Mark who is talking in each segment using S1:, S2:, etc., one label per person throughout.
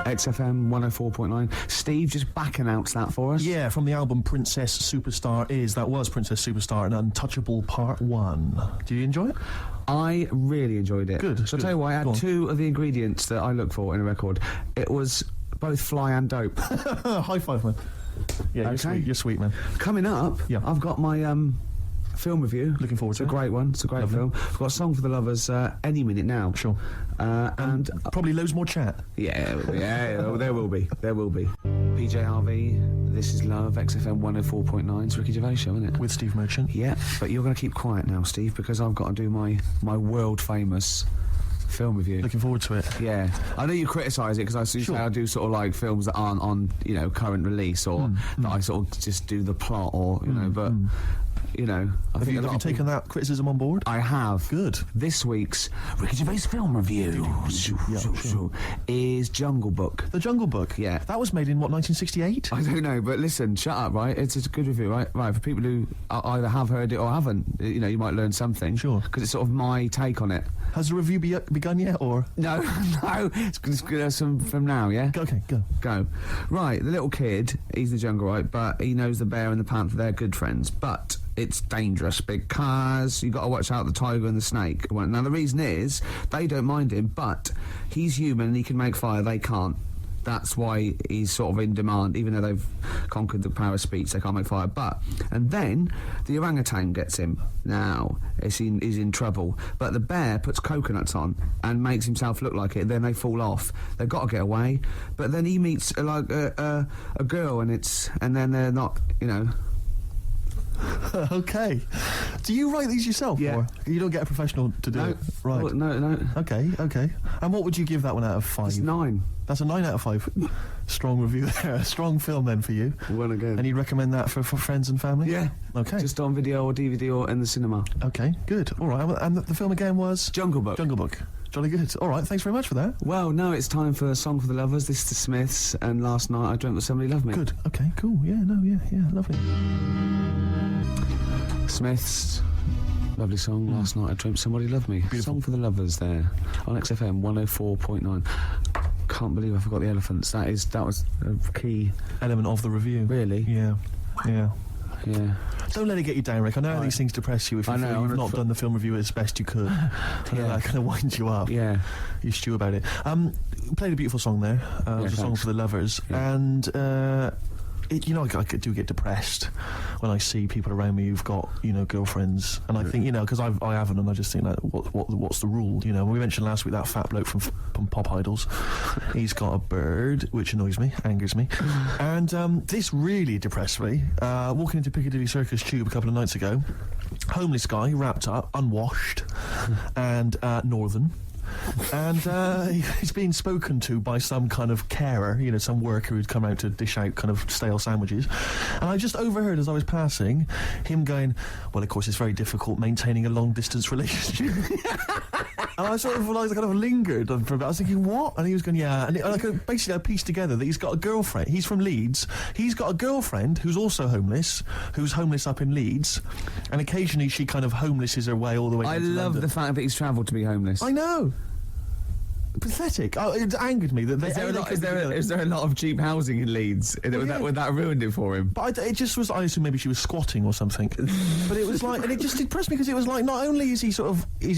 S1: XFM 104.9. Steve, just back announced that for us.
S2: Yeah, from the album Princess Superstar That was Princess Superstar and Untouchable Part 1. Did you enjoy it?
S1: I really enjoyed it.
S2: Good.
S1: So I'll tell you what, I had two of the ingredients that I look for in a record. It was both fly and dope.
S2: High five, man. Yeah,
S1: okay.
S2: You're sweet, man.
S1: Coming up, I've got my film review.
S2: Looking forward to it.
S1: It's a great one. It's a great film. I've got a song for the lovers any minute now.
S2: Sure.
S1: And
S2: probably loads more chat.
S1: Yeah, there will be. There will be. PJ Harvey, This Is Love, XFM 104.9. It's Ricky Gervais show, isn't it?
S2: With Steve Merchant.
S1: Yeah, but you're going to keep quiet now, Steve, because I've got to do my world famous film review.
S2: Looking forward to it.
S1: Yeah, I know you criticise it because I say I do sort of like films that aren't on current release or that I sort of just do the plot or but.
S2: Have you taken that criticism on board?
S1: I have.
S2: Good.
S1: This week's Ricky Gervais film review is Jungle Book.
S2: The Jungle Book?
S1: Yeah.
S2: That was made in, 1968?
S1: I don't know, but listen, shut up, right? It's a good review, right? Right, for people who either have heard it or haven't, you might learn something.
S2: Sure.
S1: Because it's sort of my take on it.
S2: Has the review begun yet, or...?
S1: No, it's good from now, yeah?
S2: Okay, go.
S1: Right, the little kid, he's in the jungle, right? But he knows the bear and the panther, they're good friends. But it's dangerous because you got to watch out the tiger and the snake. Now, the reason is, they don't mind him, but he's human and he can make fire, they can't. That's why he's sort of in demand, even though they've conquered the power of speech, they can't make fire. And then the orangutan gets him. Now, he's in trouble. But the bear puts coconuts on and makes himself look like it, then they fall off. They've got to get away. But then he meets, a girl, and then they're not,
S2: Okay. Do you write these yourself?
S1: Yeah.
S2: Or you don't get a professional to do it? Right.
S1: Well, no.
S2: Okay. And what would you give that one out of 5?
S1: It's 9.
S2: That's a 9 out of 5. Strong review there. A strong film then for you.
S1: One again.
S2: And you'd recommend that for friends and family?
S1: Yeah.
S2: Okay.
S1: Just on video or DVD or in the cinema.
S2: Okay, good. All right. And the film again was?
S1: Jungle Book.
S2: Jolly good. All right, thanks very much for that.
S1: Well, now it's time for a song for the lovers. This is the Smiths, and Last Night I Dreamt That Somebody Loved Me.
S2: Good. Okay, cool. Yeah, lovely.
S1: Smiths, lovely song. Last Night I Dreamt Somebody Loved Me. Beautiful. Song for the lovers there on XFM 104.9. Can't believe I forgot the elephants. That was a key
S2: element of the review.
S1: Really?
S2: Yeah.
S1: Don't
S2: let it get you down, Rick. I know these things depress you if you feel you've not done the film review as best you could. That kind of winds you up.
S1: Yeah.
S2: You stew about it. Played a beautiful song there. A song for the lovers.
S1: Yeah.
S2: And... I do get depressed when I see people around me who've got, girlfriends, and I think, because I haven't, and I just think, like, what's the rule, We mentioned last week that fat bloke from Pop Idols. He's got a bird, which annoys me, angers me, and this really depressed me. Walking into Piccadilly Circus Tube a couple of nights ago, homeless guy, wrapped up, unwashed, and northern. And he's being spoken to by some kind of carer, some worker who'd come out to dish out kind of stale sandwiches. And I just overheard as I was passing him going, well, of course, it's very difficult maintaining a long-distance relationship. And I sort of lingered for a bit. I was thinking, what? And he was going, yeah. And I pieced together that he's got a girlfriend. He's from Leeds. He's got a girlfriend who's also homeless, who's homeless up in Leeds. And occasionally she kind of homelesses her way all the way
S1: I love the fact that he's travelled to be homeless.
S2: I know. Pathetic. Oh, it angered me that
S1: is there a lot of cheap housing in Leeds? Would that ruined it for him?
S2: But it just was. I assume maybe she was squatting or something. But it was like, and it just depressed me because it was like, not only is he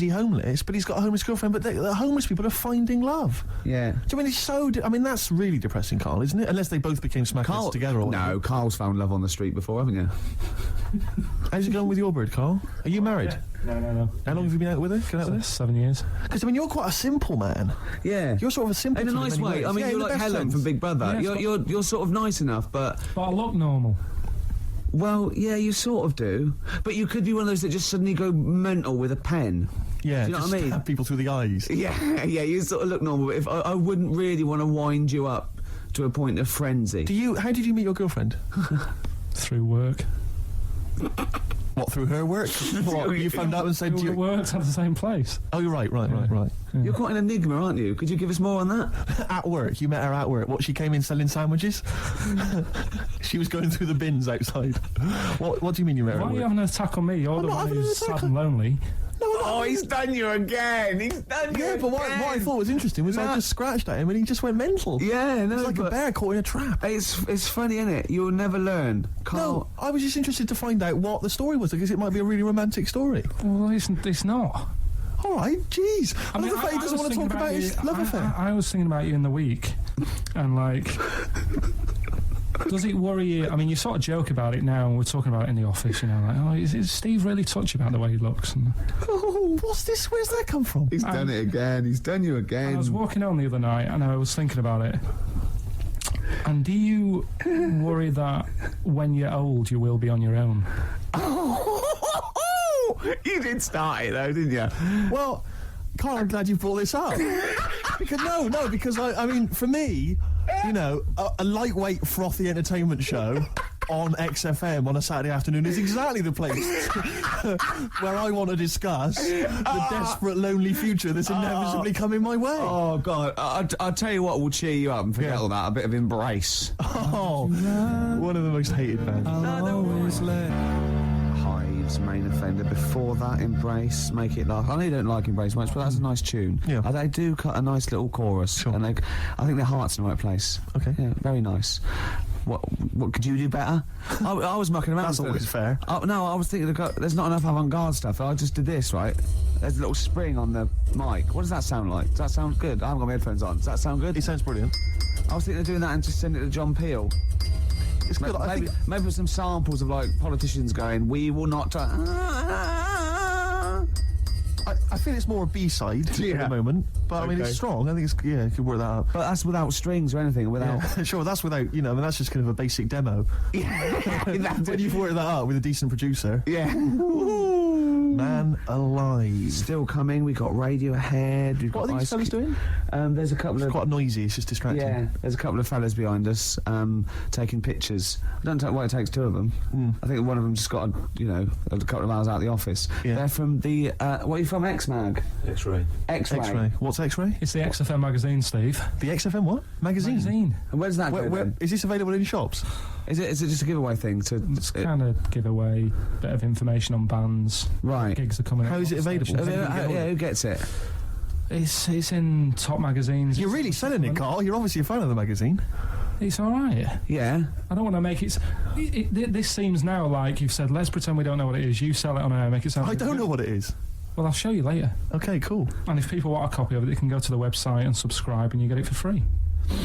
S2: homeless, but he's got a homeless girlfriend. But the homeless people are finding love.
S1: Yeah.
S2: Do you mean it's so? That's really depressing, Carl, isn't it? Unless they both became smackers together. Or whatever.
S1: No, Carl's found love on the street before, haven't you?
S2: How's it going with your bird, Carl? Are you married?
S3: Yeah. No.
S2: How long have you been out with her?
S3: 7 years.
S2: Because you're quite a simple man.
S1: Yeah.
S2: You're sort of a simple.
S1: In a nice way.
S2: Ways.
S1: You're like Helen from Big Brother.
S3: Yeah,
S1: you're sort of nice enough, but
S3: I look normal.
S1: Well, yeah, you sort of do. But you could be one of those that just suddenly go mental with a pen.
S2: Yeah,
S1: do you know what I mean?
S2: Stab people through the eyes.
S1: Yeah, you sort of look normal. But if I wouldn't really want to wind you up to a point of frenzy.
S2: How did you meet your girlfriend?
S3: Through work.
S2: What, through her work? What, you found out and said...
S3: We worked at the same place.
S2: Oh, you're right. Yeah.
S1: You're quite an enigma, aren't you? Could you give us more on that?
S2: At work. You met her at work. What, she came in selling sandwiches? She was going through the bins outside. What do you mean you met her at work?
S3: Why are you having an attack on me? You're the one who's sad and lonely.
S2: No, I'm
S1: Oh, he's done you again. He's done you
S2: Yeah, but what I thought was interesting was I just scratched at him and he just went mental.
S1: Yeah, no,
S2: It's like a bear caught in a trap.
S1: It's funny, innit? You'll never learn.
S2: No, I was just interested to find out what the story was, because it might be a really romantic story.
S3: Well, it's not.
S2: All right, jeez. I love the fact he doesn't want to talk about his love affair.
S3: I was thinking about you in the week, and like, does it worry you? I mean, you sort of joke about it now, and we're talking about it in the office, you know, like, oh, is Steve really touchy about the way he looks? And
S2: Oh, what's this? Where's that come from?
S1: He's done it again. He's done you again.
S3: I was walking home the other night, and I was thinking about it. And do you worry that when you're old, you will be on your own?
S1: You did start it though, didn't you?
S2: Well, Carl, I'm glad you brought this up. because I mean, for me, you know, a lightweight, frothy entertainment show on XFM on a Saturday afternoon is exactly the place where I want to discuss the desperate, lonely future that's inevitably coming my way.
S1: Oh, God. I'll tell you what will cheer you up and forget all that. A bit of Embrace.
S2: Oh, one of the most hated bands.
S1: Hive's Main Offender. Before that, Embrace, Make It Laugh. I know you don't like Embrace much, but that's a nice tune.
S2: Yeah.
S1: They do cut a nice little chorus.
S2: Sure.
S1: And I think their heart's in the right place.
S2: Okay.
S1: Yeah, very nice. What could you do better? I was mucking around.
S2: That's always fair.
S1: No, I was thinking there's not enough avant-garde stuff. I just did this, right? There's a little spring on the mic. What does that sound like? Does that sound good? I haven't got my headphones on. Does that sound good?
S2: It sounds brilliant.
S1: I was thinking of doing that and just sending it to John Peel.
S2: It's good.
S1: Maybe with some samples of like politicians going, "We will not."
S2: I feel it's more a B-side at the moment, but I mean it's strong. I think it's you could work that out.
S1: But that's without strings or anything. Without
S2: Sure, that's without I mean that's just kind of a basic demo. When you've worked that out with a decent producer.
S1: Yeah.
S2: Man alive.
S1: Still coming. We got Radiohead. We've
S2: What
S1: got
S2: are these fellas doing?
S1: There's a couple
S2: It's
S1: of
S2: quite noisy. It's just distracting.
S1: Yeah, there's a couple of fellas behind us taking pictures. I don't know why it takes two of them. I think one of them just got a couple of hours out of the office.
S2: Yeah.
S1: They're from the what are you from? X-Mag.
S4: X-Ray.
S2: X-ray. What's X-ray?
S3: It's the XFM magazine, Steve.
S2: The XFM what? Magazine.
S1: And where's that?
S2: Where is this available in shops?
S1: Is it just a giveaway thing?
S3: It's kind of give away a bit of information on bands.
S1: Right.
S3: Gigs are coming.
S2: How is it available?
S1: Who gets it?
S3: It's in top magazines.
S2: You're really selling it, Carl. You're obviously a fan of the magazine.
S3: It's all right.
S1: Yeah.
S3: I don't want to make it. This seems now like you've said. Let's pretend we don't know what it is. You sell it on air, make it sound.
S2: I don't know what it is.
S3: Well, I'll show you later.
S2: Okay, cool.
S3: And if people want a copy of it, they can go to the website and subscribe, and you get it for free.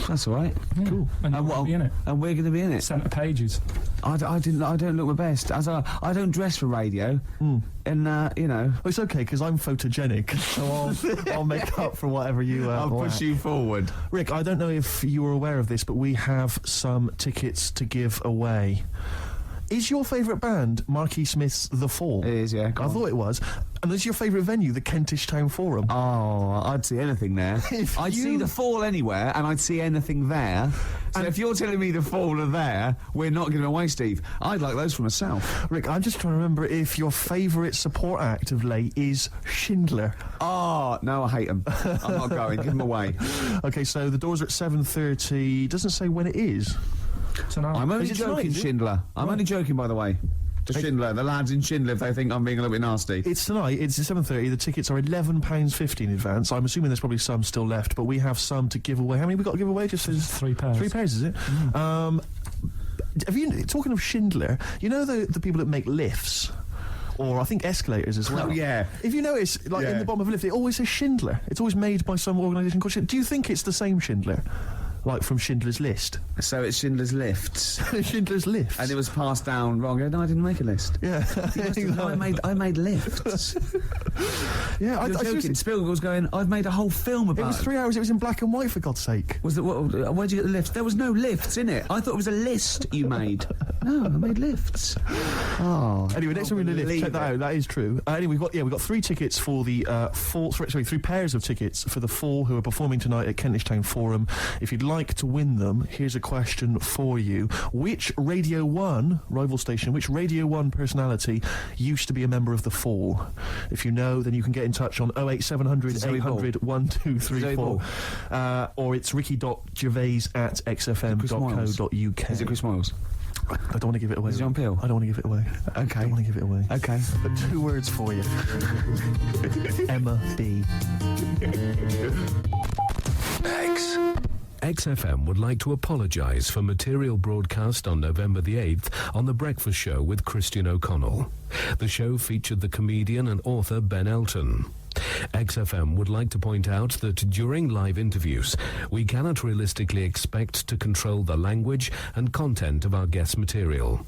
S1: That's all right.
S3: Yeah.
S2: Cool.
S3: And you're going to be in it.
S1: And we're going to be in it.
S3: Centre pages.
S1: I don't look my best. I don't dress for radio. And
S2: Well, it's okay because I'm photogenic, so I'll make up for whatever you.
S1: I'll push you forward.
S2: Rick, I don't know if you were aware of this, but we have some tickets to give away. Is your favourite band Marquis Smith's The Fall?
S1: It is, yeah.
S2: I thought it was. And is your favourite venue the Kentish Town Forum?
S1: Oh, I'd see anything there. I'd see The Fall anywhere, and I'd see anything there. So if you're telling me The Fall are there, we're not giving away, Steve. I'd like those for myself.
S2: Rick, I'm just trying to remember if your favourite support act of late is Schindler.
S1: Oh, no, I hate them. I'm not going. Give them away.
S2: Okay, so the doors are at 7:30. Doesn't say when it is.
S3: Tonight.
S1: I'm only
S2: Is it tonight,
S1: joking,
S2: is it?
S1: Schindler. I'm only joking, by the way. To Schindler, the lads in Schindler, if they think I'm being a little bit nasty.
S2: It's tonight. It's at 7:30. The tickets are £11.50 in advance. I'm assuming there's probably some still left, but we have some to give away. How many we got to give away? Just
S3: 3 pairs.
S2: 3 pairs, is it? Have you? Talking of Schindler, you know the people that make lifts. Or I think escalators as well.
S1: Oh, yeah.
S2: If you notice, like in the bottom of a lift, it always says Schindler. It's always made by some organisation called Schindler. Do you think it's the same Schindler? Like from Schindler's List?
S1: So it's Schindler's Lifts.
S2: Schindler's Lifts.
S1: And it was passed down wrong. No, I didn't make a list.
S2: Yeah.
S1: I made lifts.
S2: Yeah, I
S1: joking. Spielberg was going, I've made a whole film about
S2: it. Was 3 hours. It was in black and white, for God's sake.
S1: Was it? Where'd you get the lifts? There was no lifts in it. I thought it was a list you made. No, I made lifts. Oh.
S2: Anyway, next time we're in the lift, check that out. That is true. Anyway, we've got 3 tickets for the Fall. Sorry, 3 pairs of tickets for the Fall who are performing tonight at Kentish Town Forum. If you'd like to win them, here's a question for you: which Radio 1 rival station, which Radio 1 personality used to be a member of the Fall? If you know, then you can get in touch on 08700 800 1234, or it's ricky.gervais@xfm.co.uk.
S1: Is it Chris Moyles?
S2: I don't want to give it away.
S1: Is John Peel?
S2: I don't want to give it away.
S1: Okay.
S2: I don't want to give it away.
S1: Okay.
S2: But 2 words for you. Emma B.
S4: XFM would like to apologise for material broadcast on November the 8th on The Breakfast Show with Christian O'Connell. The show featured the comedian and author Ben Elton. XFM would like to point out that during live interviews, we cannot realistically expect to control the language and content of our guest material.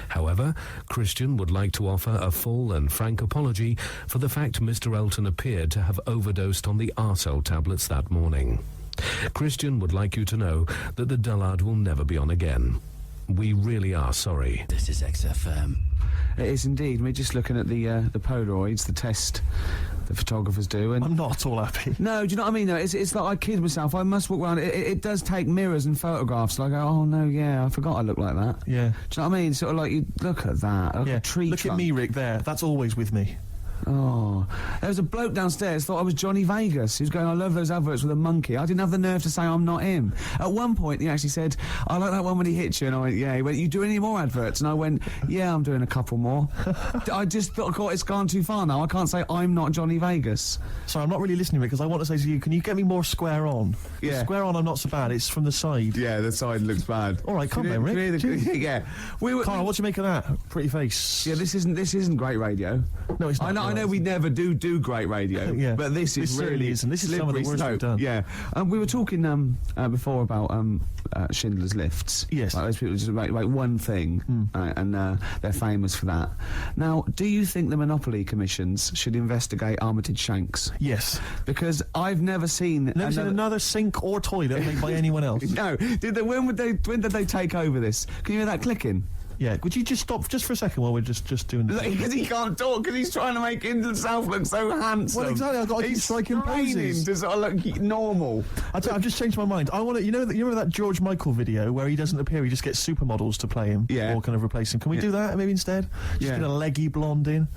S4: However, Christian would like to offer a full and frank apology for the fact Mr. Elton appeared to have overdosed on the Arsole tablets that morning. Christian would like you to know that the dullard will never be on again. We really are sorry.
S5: This is XFM.
S1: It is indeed. We're just looking at the Polaroids, the test the photographers do. And
S2: I'm not at all happy.
S1: no, do you know what I mean? Though? It's like I kid myself. I must walk around. It does take mirrors and photographs. Like, oh no, yeah, I forgot I look like that.
S2: Yeah.
S1: Do you know what I mean? Sort of like, you look at that. Like
S2: Yeah.
S1: a tree
S2: Look
S1: trunk.
S2: at me, Rick, there. That's always with me.
S1: Oh, there was a bloke downstairs thought I was Johnny Vegas. He was going, I love those adverts with a monkey. I didn't have the nerve to say I'm not him. At one point, he actually said, I like that one when he hits you. And I went, yeah. He went, you do any more adverts? And I went, yeah, I'm doing a couple more. I just thought, God, it's gone too far now. I can't say I'm not Johnny Vegas.
S2: Sorry, I'm not really listening, Rick, because I want to say to you, can you get me more square on?
S1: Yeah.
S2: Square on, I'm not so bad. It's from the side.
S1: Yeah, the side looks bad.
S2: All right, come on, Rick.
S1: Yeah.
S2: Carl, what do you make of that? Pretty face.
S1: Yeah, this isn't great radio.
S2: No, it's not.
S1: I know we never do great radio.
S2: Yeah.
S1: But this
S2: certainly
S1: really
S2: isn't. This is some of the
S1: slippery
S2: worst we've
S1: slope.
S2: done.
S1: Yeah. We were talking before about Schindler's Lists.
S2: Yes.
S1: Like those people just make one thing, and they're famous for that. Now, do you think the Monopoly commissions should investigate Armitage Shanks?
S2: Yes.
S1: Because I've never seen
S2: another sink or toilet made by anyone else.
S1: No. When did they take over this? Can you hear that clicking?
S2: Yeah, would you just stop just for a second while we're just doing this?
S1: Because he can't talk, because he's trying to make himself look so handsome.
S2: Well, exactly, I've got to keep striking poses
S1: to sort of look normal.
S2: I've just changed my mind. I want to, you remember that George Michael video where he doesn't appear, he just gets supermodels to play him?
S1: Yeah.
S2: Or kind of replace him. Can we do that maybe instead? Just get a leggy blonde in.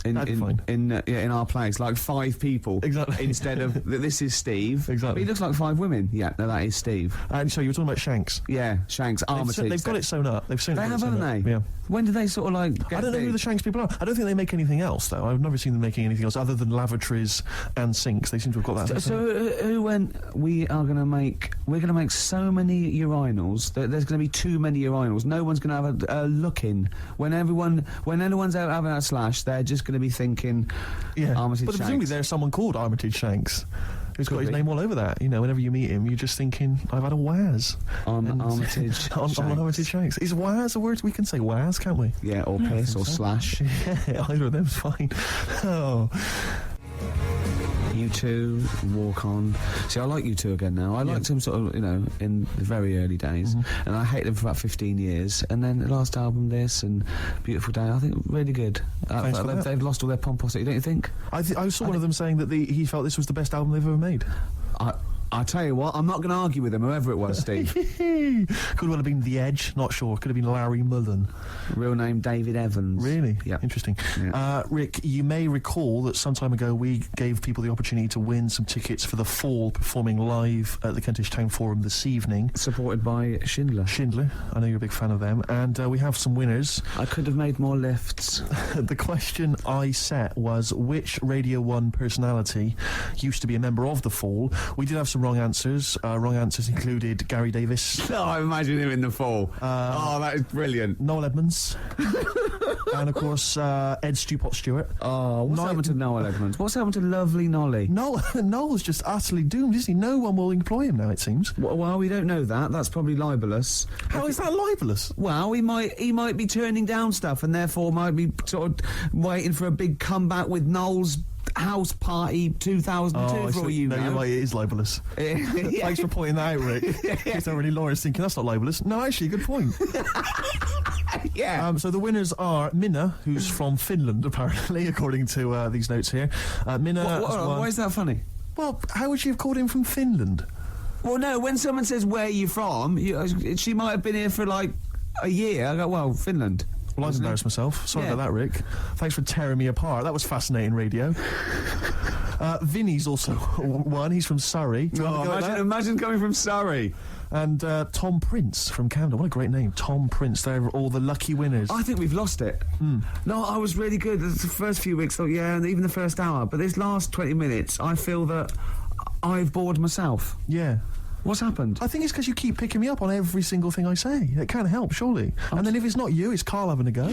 S2: That'd be fine.
S1: In our place, like 5 people.
S2: Exactly.
S1: Instead of, this is Steve.
S2: Exactly.
S1: But he looks like 5 women. Yeah, no, that is Steve.
S2: And so you were talking about Shanks.
S1: Yeah, Shanks, Armitage.
S2: They've got it sewn up. They've sewn it.
S1: They have,
S2: sewn
S1: haven't
S2: up.
S1: they?
S2: Yeah.
S1: When did they sort of like get
S2: I don't know
S1: big?
S2: who the Shanks people are. I don't think they make anything else, though. I've never seen them making anything else other than lavatories and sinks. They seem to have got that.
S1: So who went, we're going to make so many urinals that there's going to be too many urinals. No one's going to have a look in. When anyone's out having a slash, they're just going to be thinking, Armitage
S2: but
S1: Shanks.
S2: presumably there's someone called Armitage Shanks who's got his
S1: be.
S2: name all over that. Whenever you meet him, you're just thinking, I've had a Waz.
S1: On Armitage
S2: on Armitage Shanks. Is Waz a word? We can say Waz, can't we?
S1: Yeah, or piss or slash.
S2: Yeah, either of them's fine. Oh.
S1: U2, Walk On. See, I like U2 again now. I liked him sort of, in the very early days. And I hated them for about 15 years. And then the last album, this, and Beautiful Day, I think really good.
S2: Thanks for that.
S1: They've lost all their pomposity, don't you think?
S2: I saw one of them saying that he felt this was the best album they've ever made.
S1: I tell you what, I'm not going to argue with him, whoever it was, Steve.
S2: Could well have been The Edge, not sure. Could have been Larry Mullen.
S1: Real name, David Evans.
S2: Really?
S1: Yeah.
S2: Interesting.
S1: Yeah.
S2: Rick, you may recall that some time ago we gave people the opportunity to win some tickets for The Fall performing live at the Kentish Town Forum this evening.
S1: Supported by Schindler.
S2: I know you're a big fan of them. And we have some winners.
S1: I could have made more lifts.
S2: The question I set was, which Radio 1 personality used to be a member of The Fall? We did have some wrong answers. Wrong answers included Gary Davis.
S1: Oh, I imagine him in The Fall. That is brilliant.
S2: Noel Edmonds. And, of course, Ed Stewpot Stewart.
S1: Oh, what's happened to Noel Edmonds? What's happened to lovely Nolly?
S2: Noel's just utterly doomed, isn't he? No one will employ him now, it seems.
S1: Well, we don't know that. That's probably libelous.
S2: How is that libelous?
S1: Well, he might be turning down stuff and therefore might be sort of waiting for a big comeback with Noel's House Party 2002 for all you know.
S2: No, you're right, it is libelous. Thanks for pointing that out, Rick. It's already Laura's thinking, that's not libelous. No, actually, good point.
S1: Yeah.
S2: So the winners are Minna, who's from Finland, apparently, according to these notes here. Minna
S1: why is that funny?
S2: Well, how would she have called him from Finland?
S1: Well, no, when someone says, where are you from, she might have been here for, like, a year. I go, well, Finland.
S2: Well, I've embarrassed myself. Sorry about that, Rick. Thanks for tearing me apart. That was fascinating radio. Vinny's also one. He's from Surrey.
S1: Imagine coming from Surrey.
S2: And Tom Prince from Canada. What a great name. Tom Prince. They're all the lucky winners.
S1: I think we've lost it. No, I was really good. The first few weeks, and even the first hour. But this last 20 minutes, I feel that I've bored myself.
S2: Yeah.
S1: What's happened?
S2: I think it's because you keep picking me up on every single thing I say. It can't help, surely. And then if it's not you, it's Karl having a go.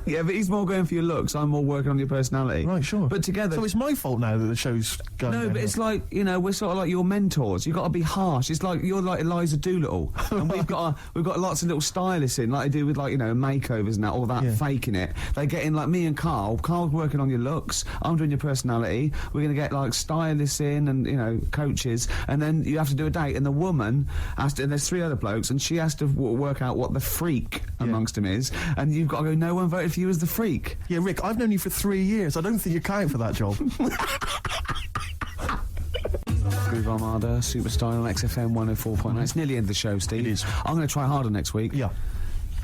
S1: Yeah, but he's more going for your looks. I'm more working on your personality.
S2: Right, sure.
S1: But together...
S2: So it's my fault now that the show's going
S1: No, but
S2: downhill.
S1: it's like, we're sort of like your mentors. You've got to be harsh. It's like you're like Eliza Doolittle. And we've got lots of little stylists in, like they do with, like, makeovers and that, all that, faking it. They get in, like me and Karl. Karl's working on your looks. I'm doing your personality. We're going to get, like, stylists in and, coaches. And then you have to do a date. And the woman... and there's 3 other blokes, and she has to work out what the freak amongst them is, and you've got to go, no one voted for you as the freak.
S2: Yeah, Rick, I've known you for 3 years. I don't think you're count for that job.
S1: Groove Armada, Superstar on XFM 104.9. It's nearly the end of the show, Steve.
S2: It is.
S1: I'm going to try harder next week.
S2: Yeah.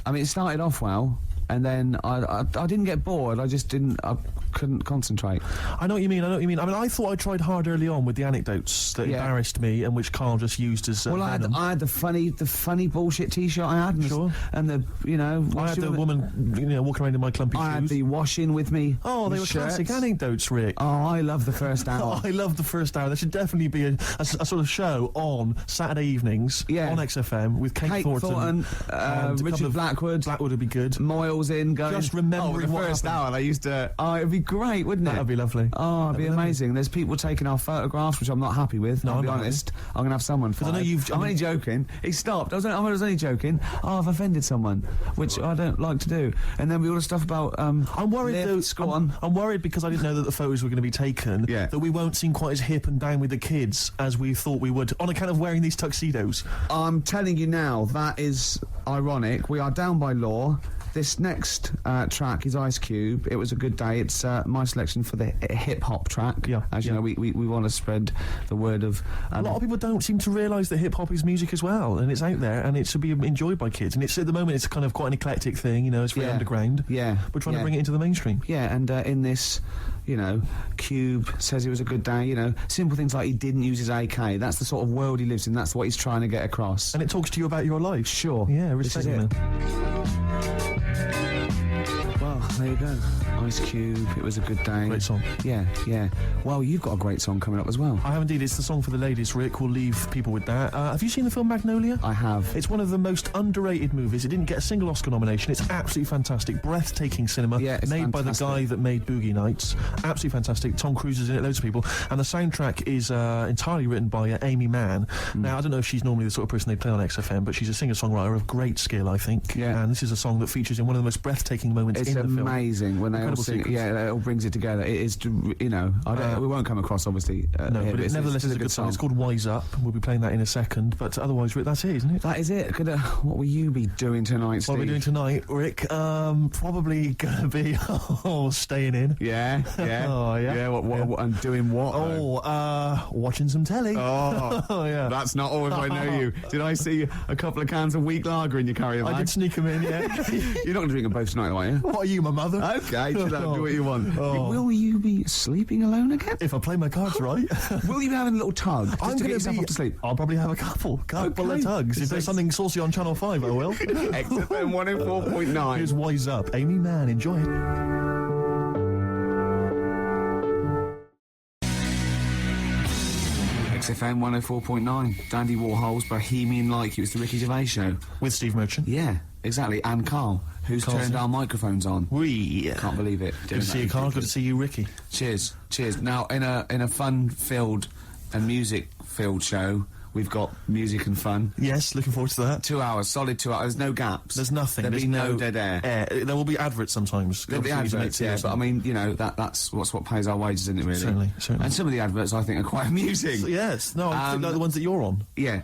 S1: I mean, it started off well, and then I didn't get bored. I couldn't concentrate.
S2: I know what you mean. I mean, I thought I tried hard early on with the anecdotes that embarrassed me and which Karl just used as
S1: well, I had the funny bullshit T-shirt I had, and the
S2: I had the woman walking around in my clumpy shoes.
S1: I had the washing with me.
S2: Oh, they were
S1: shirts.
S2: classic anecdotes, Rick.
S1: Oh, I love the first hour.
S2: I love the first hour. There should definitely be a sort of show on Saturday evenings on XFM with Kate Thornton
S1: Richard Blackwood.
S2: Blackwood would be good.
S1: Moyles in going.
S2: Just remembering
S1: the first hour. They used to. Oh, it'd be great, wouldn't it?
S2: That'd be lovely.
S1: Oh, it'd be amazing. Lovely. There's people taking our photographs, which I'm not happy with.
S2: No,
S1: I'll be honest. I'm gonna have someone.
S2: I know
S1: I'm only joking. He stopped. I was only joking. Oh, I've offended someone, which I don't like to do. And then we all the stuff about.
S2: I'm worried
S1: lifts,
S2: though. I'm worried because I didn't know that the photos were going to be taken.
S1: Yeah.
S2: That we won't seem quite as hip and down with the kids as we thought we would on account of wearing these tuxedos.
S1: I'm telling you now, that is ironic. We are down by law. This next track is Ice Cube. It was a good day. It's my selection for the hip-hop track.
S2: Yeah.
S1: As you know, we want to spread the word of...
S2: a lot of people don't seem to realise that hip-hop is music as well, and it's out there, and it should be enjoyed by kids. And it's at the moment, it's kind of quite an eclectic thing, it's very underground.
S1: Yeah.
S2: We're trying to bring it into the mainstream.
S1: Yeah, and in this... Cube says it was a good day, simple things like he didn't use his AK. That's the sort of world he lives in. That's what he's trying to get across.
S2: And it talks to you about your life.
S1: Sure.
S2: Yeah, respect it, man.
S1: Well, there you go. Ice Cube, it was a good day.
S2: Great song.
S1: Yeah. Well, you've got a great song coming up as well.
S2: I have indeed. It's the song for the ladies, Rick. We'll leave people with that. Have you seen the film Magnolia?
S1: I have.
S2: It's one of the most underrated movies. It didn't get a single Oscar nomination. It's absolutely fantastic. Breathtaking cinema.
S1: Yeah, it's
S2: made
S1: fantastic.
S2: by the guy that made Boogie Nights. Absolutely fantastic. Tom Cruise is in it, loads of people. And the soundtrack is entirely written by Amy Mann. Now, I don't know if she's normally the sort of person they play on XFM, but she's a singer-songwriter of great skill, I think.
S1: Yeah.
S2: And this is a song that features in one of the most breathtaking moments in the film.
S1: It's amazing when they all sing.
S2: Sequence.
S1: Yeah, it all brings it together. It is, we won't come across, obviously.
S2: No, but it nevertheless is a good song. It's called Wise Up. We'll be playing that in a second. But otherwise, Rick, that's it, isn't it?
S1: That is it. What will you be doing tonight, Steve?
S2: What are we doing tonight, Rick? Probably gonna be staying in.
S1: Yeah.
S2: Oh, yeah.
S1: Yeah. What? And doing what?
S2: Watching some telly.
S1: Oh,
S2: yeah.
S1: That's not all if I know you. Did I see a couple of cans of weak lager in your carrier bag?
S2: I did sneak them in. Yeah.
S1: You're not going to drink them both tonight, are you?
S2: What are you, my mother?
S1: Okay, do what you want.
S2: Oh.
S1: Will you be sleeping alone again?
S2: If I play my cards right.
S1: Will you be having a little tug just
S2: I'm
S1: to get
S2: gonna
S1: yourself off to sleep?
S2: I'll probably have a couple of tugs. If there's something saucy on Channel 5, I will.
S1: XFM 104.9.
S2: Here's Wise Up. Amy Mann, enjoy it.
S1: XFM 104.9. Dandy Warhol's Bohemian Like You. It's the Ricky Gervais Show.
S2: With Steve Merchant.
S1: Yeah, exactly. And Karl, who's turned our microphones on. Can't believe it.
S2: Good to see you, Karl. Good to see you, Ricky.
S1: Cheers. Now, in a fun-filled and music-filled show, we've got music and fun.
S2: Yes, looking forward to that.
S1: 2 hours, solid 2 hours. There's no gaps.
S2: There's nothing.
S1: There'll be no dead air.
S2: There will be adverts sometimes.
S1: There'll be adverts, yeah, but I mean, that's what pays our wages, isn't it, really?
S2: Certainly.
S1: And some of the adverts I think are quite amusing.
S2: Yes. No, I think like the ones that you're on.
S1: Yeah.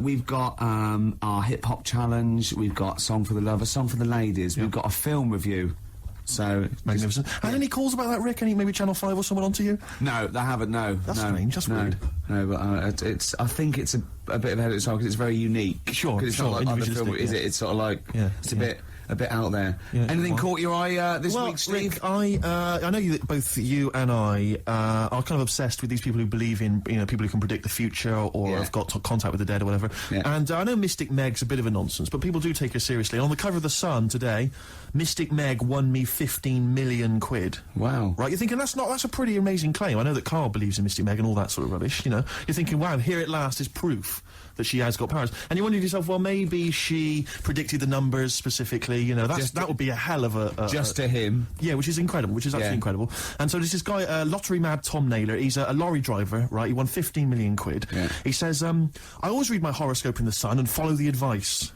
S1: We've got our hip-hop challenge, we've got Song for the Lover, Song for the Ladies, we've got a film review. So
S2: magnificent. Had any calls about that, Rick? Any maybe Channel 5 or someone onto you?
S1: No, they haven't. No,
S2: that's strange. That's weird.
S1: No, but I think it's a bit of a head of its own because it's very unique.
S2: Sure,
S1: because it's not like other film, is
S2: yeah.
S1: it? It's sort of like it's a bit a bit out there.
S2: Yeah,
S1: Anything
S2: well.
S1: caught your eye this
S2: Well,
S1: week, Steve?
S2: Rick, I know both you and I are kind of obsessed with these people who believe in, people who can predict the future or have got contact with the dead or whatever.
S1: Yeah.
S2: And I know Mystic Meg's a bit of a nonsense, but people do take her seriously. And on the cover of The Sun today, Mystic Meg won me 15 million quid.
S1: Wow.
S2: Right, you're thinking that's a pretty amazing claim. I know that Karl believes in Mystic Meg and all that sort of rubbish, You're thinking, wow, here at last is proof that she has got powers. And you wonder to yourself, well, maybe she predicted the numbers specifically, that would be a hell of a...
S1: Just to him.
S2: Yeah, which is incredible, which is absolutely incredible. And so there's this guy, lottery mad Tom Naylor, he's a lorry driver, right? He won 15 million quid.
S1: Yeah.
S2: He says, I always read my horoscope in The Sun and follow the advice.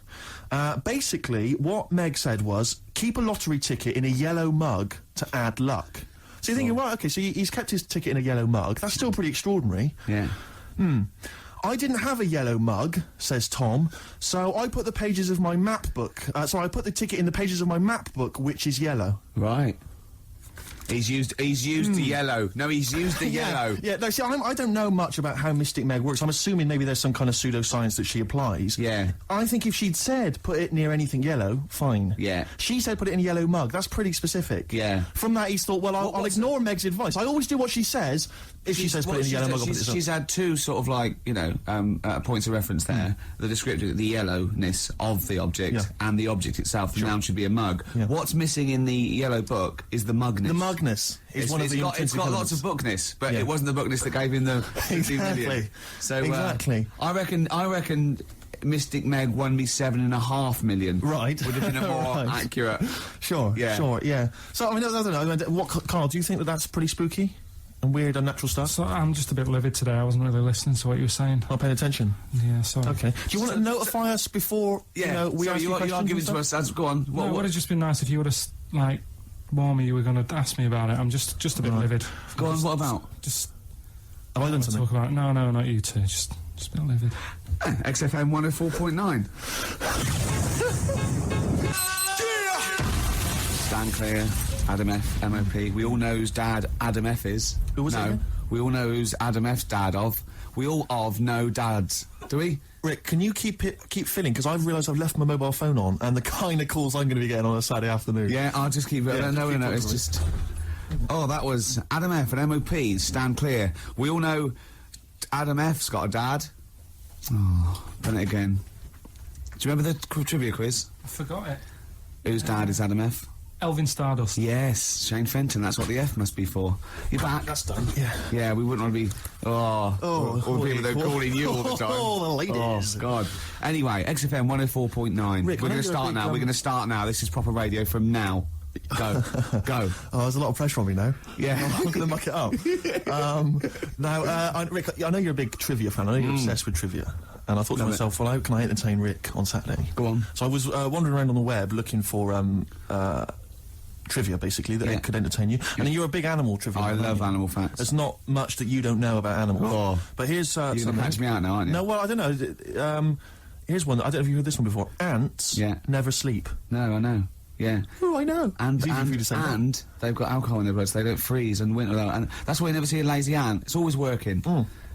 S2: Basically, what Meg said was, keep a lottery ticket in a yellow mug to add luck. So you're thinking, well, okay, so he's kept his ticket in a yellow mug. That's still pretty extraordinary.
S1: Yeah.
S2: I didn't have a yellow mug, says Tom, so I put the pages of my map book. I put the ticket in the pages of my map book, which is yellow.
S1: Right. He's used the yellow. No, he's used the yellow.
S2: Yeah, no, see, I don't know much about how Mystic Meg works. I'm assuming maybe there's some kind of pseudoscience that she applies.
S1: Yeah.
S2: I think if she'd said put it near anything yellow, fine.
S1: Yeah.
S2: She said put it in a yellow mug. That's pretty specific.
S1: Yeah.
S2: From that, he's thought, well, I'll ignore Meg's advice. I always do what she says. If she says put it in a yellow mug, I'll put it in.
S1: She's had two sort of like, points of reference there. The descriptive, the yellowness of the object and the object itself. The noun should be a mug.
S2: Yeah.
S1: What's missing in the yellow book is the mugness.
S2: The mugness is one of the
S1: It's got lots of bookness, but it wasn't the bookness that gave him the 15 million. So,
S2: exactly.
S1: I reckon Mystic Meg won me 7.5 million.
S2: Right.
S1: Would have been a more accurate.
S2: Sure, yeah. So, I don't know. Karl, do you think that that's pretty spooky and weird, unnatural stuff?
S3: So I'm just a bit livid today. I wasn't really listening to what you were saying.
S2: Not paying attention?
S3: Yeah, sorry.
S2: Okay. Do you want to notify us before, we ask you questions?
S1: You are giving to us. Go on.
S3: It would have just been nice if you would have, warned me you were going to ask me about it. I'm just a bit livid.
S1: Go on, what about?
S3: Just...
S2: Have I done something?
S3: Talk about... No, not you two. Just a bit livid.
S1: XFM 104.9. Stand clear, Adam F, MOP. We all know whose dad Adam F is.
S2: Who was it again?
S1: We all know who's Adam F's dad of. We all know dads. Do we?
S2: Rick, can you keep filling? Because I've realised I've left my mobile phone on, and the kind of calls I'm going to be getting on a Saturday afternoon.
S1: Yeah, I'll just keep it. No, it's just... Oh, that was Adam F and MOP, stand clear. We all know Adam F's got a dad. Oh, done it again. Do you remember the trivia quiz?
S3: I forgot it.
S1: Whose dad is Adam F?
S3: Elvin Stardust.
S1: Yes, Shane Fenton, that's what the F must be for. You're back.
S2: That's done. Yeah.
S1: Yeah, we wouldn't want to be... all the people that are calling you all the time.
S2: Oh, the ladies.
S1: Oh, God. Anyway, XFM 104.9.
S2: Rick,
S1: We're going to start now. We're going to start now. This is proper radio from now. Go. Go.
S2: Oh, there's a lot of pressure on me now.
S1: Yeah.
S2: I'm going to muck it up. Rick, I know you're a big trivia fan. I know you're obsessed with trivia. And I thought to myself, well, how can I entertain Rick on Saturday?
S1: Go on.
S2: So I was wandering around on the web looking for trivia, basically, that could entertain you. And you're a big animal trivia fan.
S1: I love animal facts.
S2: There's not much that you don't know about animals.
S1: Oh.
S2: But here's
S1: You're going to catch me out now, aren't you?
S2: No, well, I don't know. Here's one. I don't know if you've heard this one before. Ants never sleep.
S1: No, I know. Yeah.
S2: Oh, I know.
S1: And they've got alcohol in their blood, so they don't freeze and winter. And that's why you never see a lazy ant. It's always working.